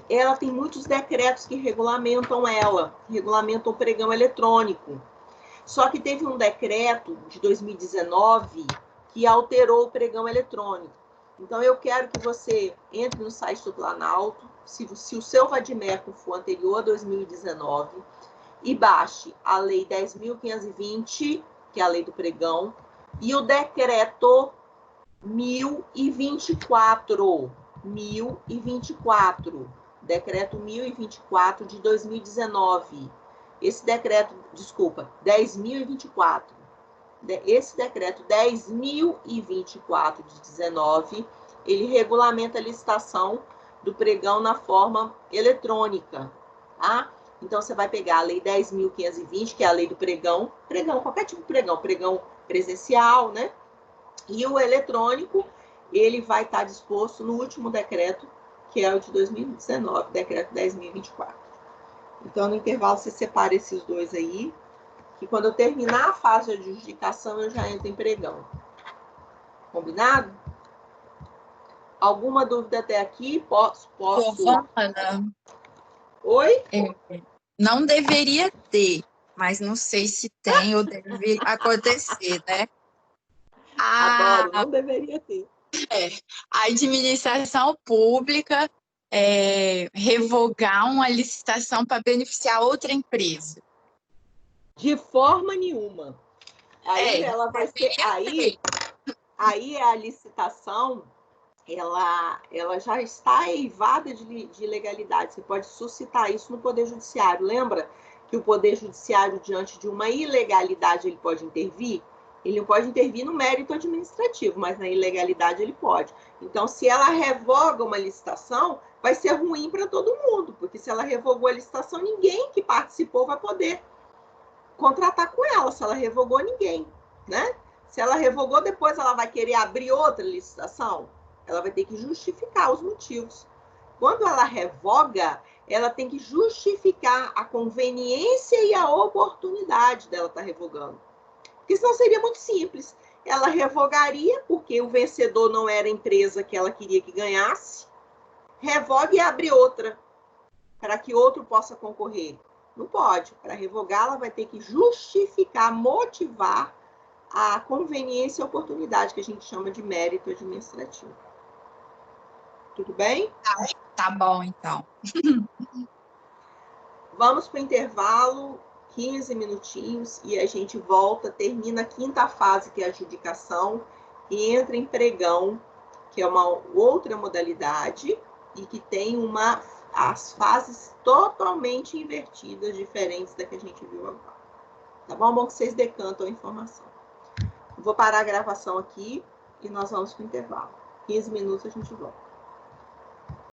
ela tem muitos decretos que regulamentam ela, que regulamentam o pregão eletrônico. Só que teve um decreto de 2019 que alterou o pregão eletrônico. Então, eu quero que você entre no site do Planalto, se o seu vadimeco for anterior a 2019, e baixe a Lei 10.520, que é a lei do pregão, e o decreto 1024, decreto 1024 de 2019. Esse decreto, 10.024. Esse decreto 10.024 de 19, ele regulamenta a licitação do pregão na forma eletrônica, tá? Então, você vai pegar a Lei 10.520, que é a lei do pregão, qualquer tipo de pregão presencial, né? E o eletrônico, ele vai estar disposto no último decreto, que é o de 2019, decreto 10.024. Então, no intervalo, você separa esses dois aí, que quando eu terminar a fase de adjudicação, eu já entro em pregão. Combinado? Alguma dúvida até aqui? Posso? Giovana, Oi? não deveria ter, mas não sei se tem ou deve acontecer, né? Adoro, não deveria ter. A administração pública revogar uma licitação para beneficiar outra empresa. De forma nenhuma. Aí ela vai ser. Aí a licitação ela já está eivada de legalidade. Você pode suscitar isso no Poder Judiciário. Lembra que o Poder Judiciário, diante de uma ilegalidade, ele pode intervir? Ele não pode intervir no mérito administrativo, mas na ilegalidade ele pode. Então, se ela revoga uma licitação, vai ser ruim para todo mundo, porque se ela revogou a licitação, ninguém que participou vai poder contratar com ela. Se ela revogou, ninguém, né? Se ela revogou, depois ela vai querer abrir outra licitação? Ela vai ter que justificar os motivos. Quando ela revoga, ela tem que justificar a conveniência e a oportunidade dela estar revogando. Porque senão seria muito simples. Ela revogaria, porque o vencedor não era a empresa que ela queria que ganhasse, revoga e abre outra, para que outro possa concorrer. Não pode. Para revogar, ela vai ter que justificar, motivar a conveniência e a oportunidade, que a gente chama de mérito administrativo. Tudo bem? Tá bom, então. Vamos para o intervalo, 15 minutinhos, e a gente volta, termina a quinta fase, que é a adjudicação, e entra em pregão, que é uma outra modalidade, e que tem as fases totalmente invertidas, diferentes da que a gente viu agora. Tá bom? Bom que vocês decantam a informação. Vou parar a gravação aqui e nós vamos para o intervalo. 15 minutos a gente volta.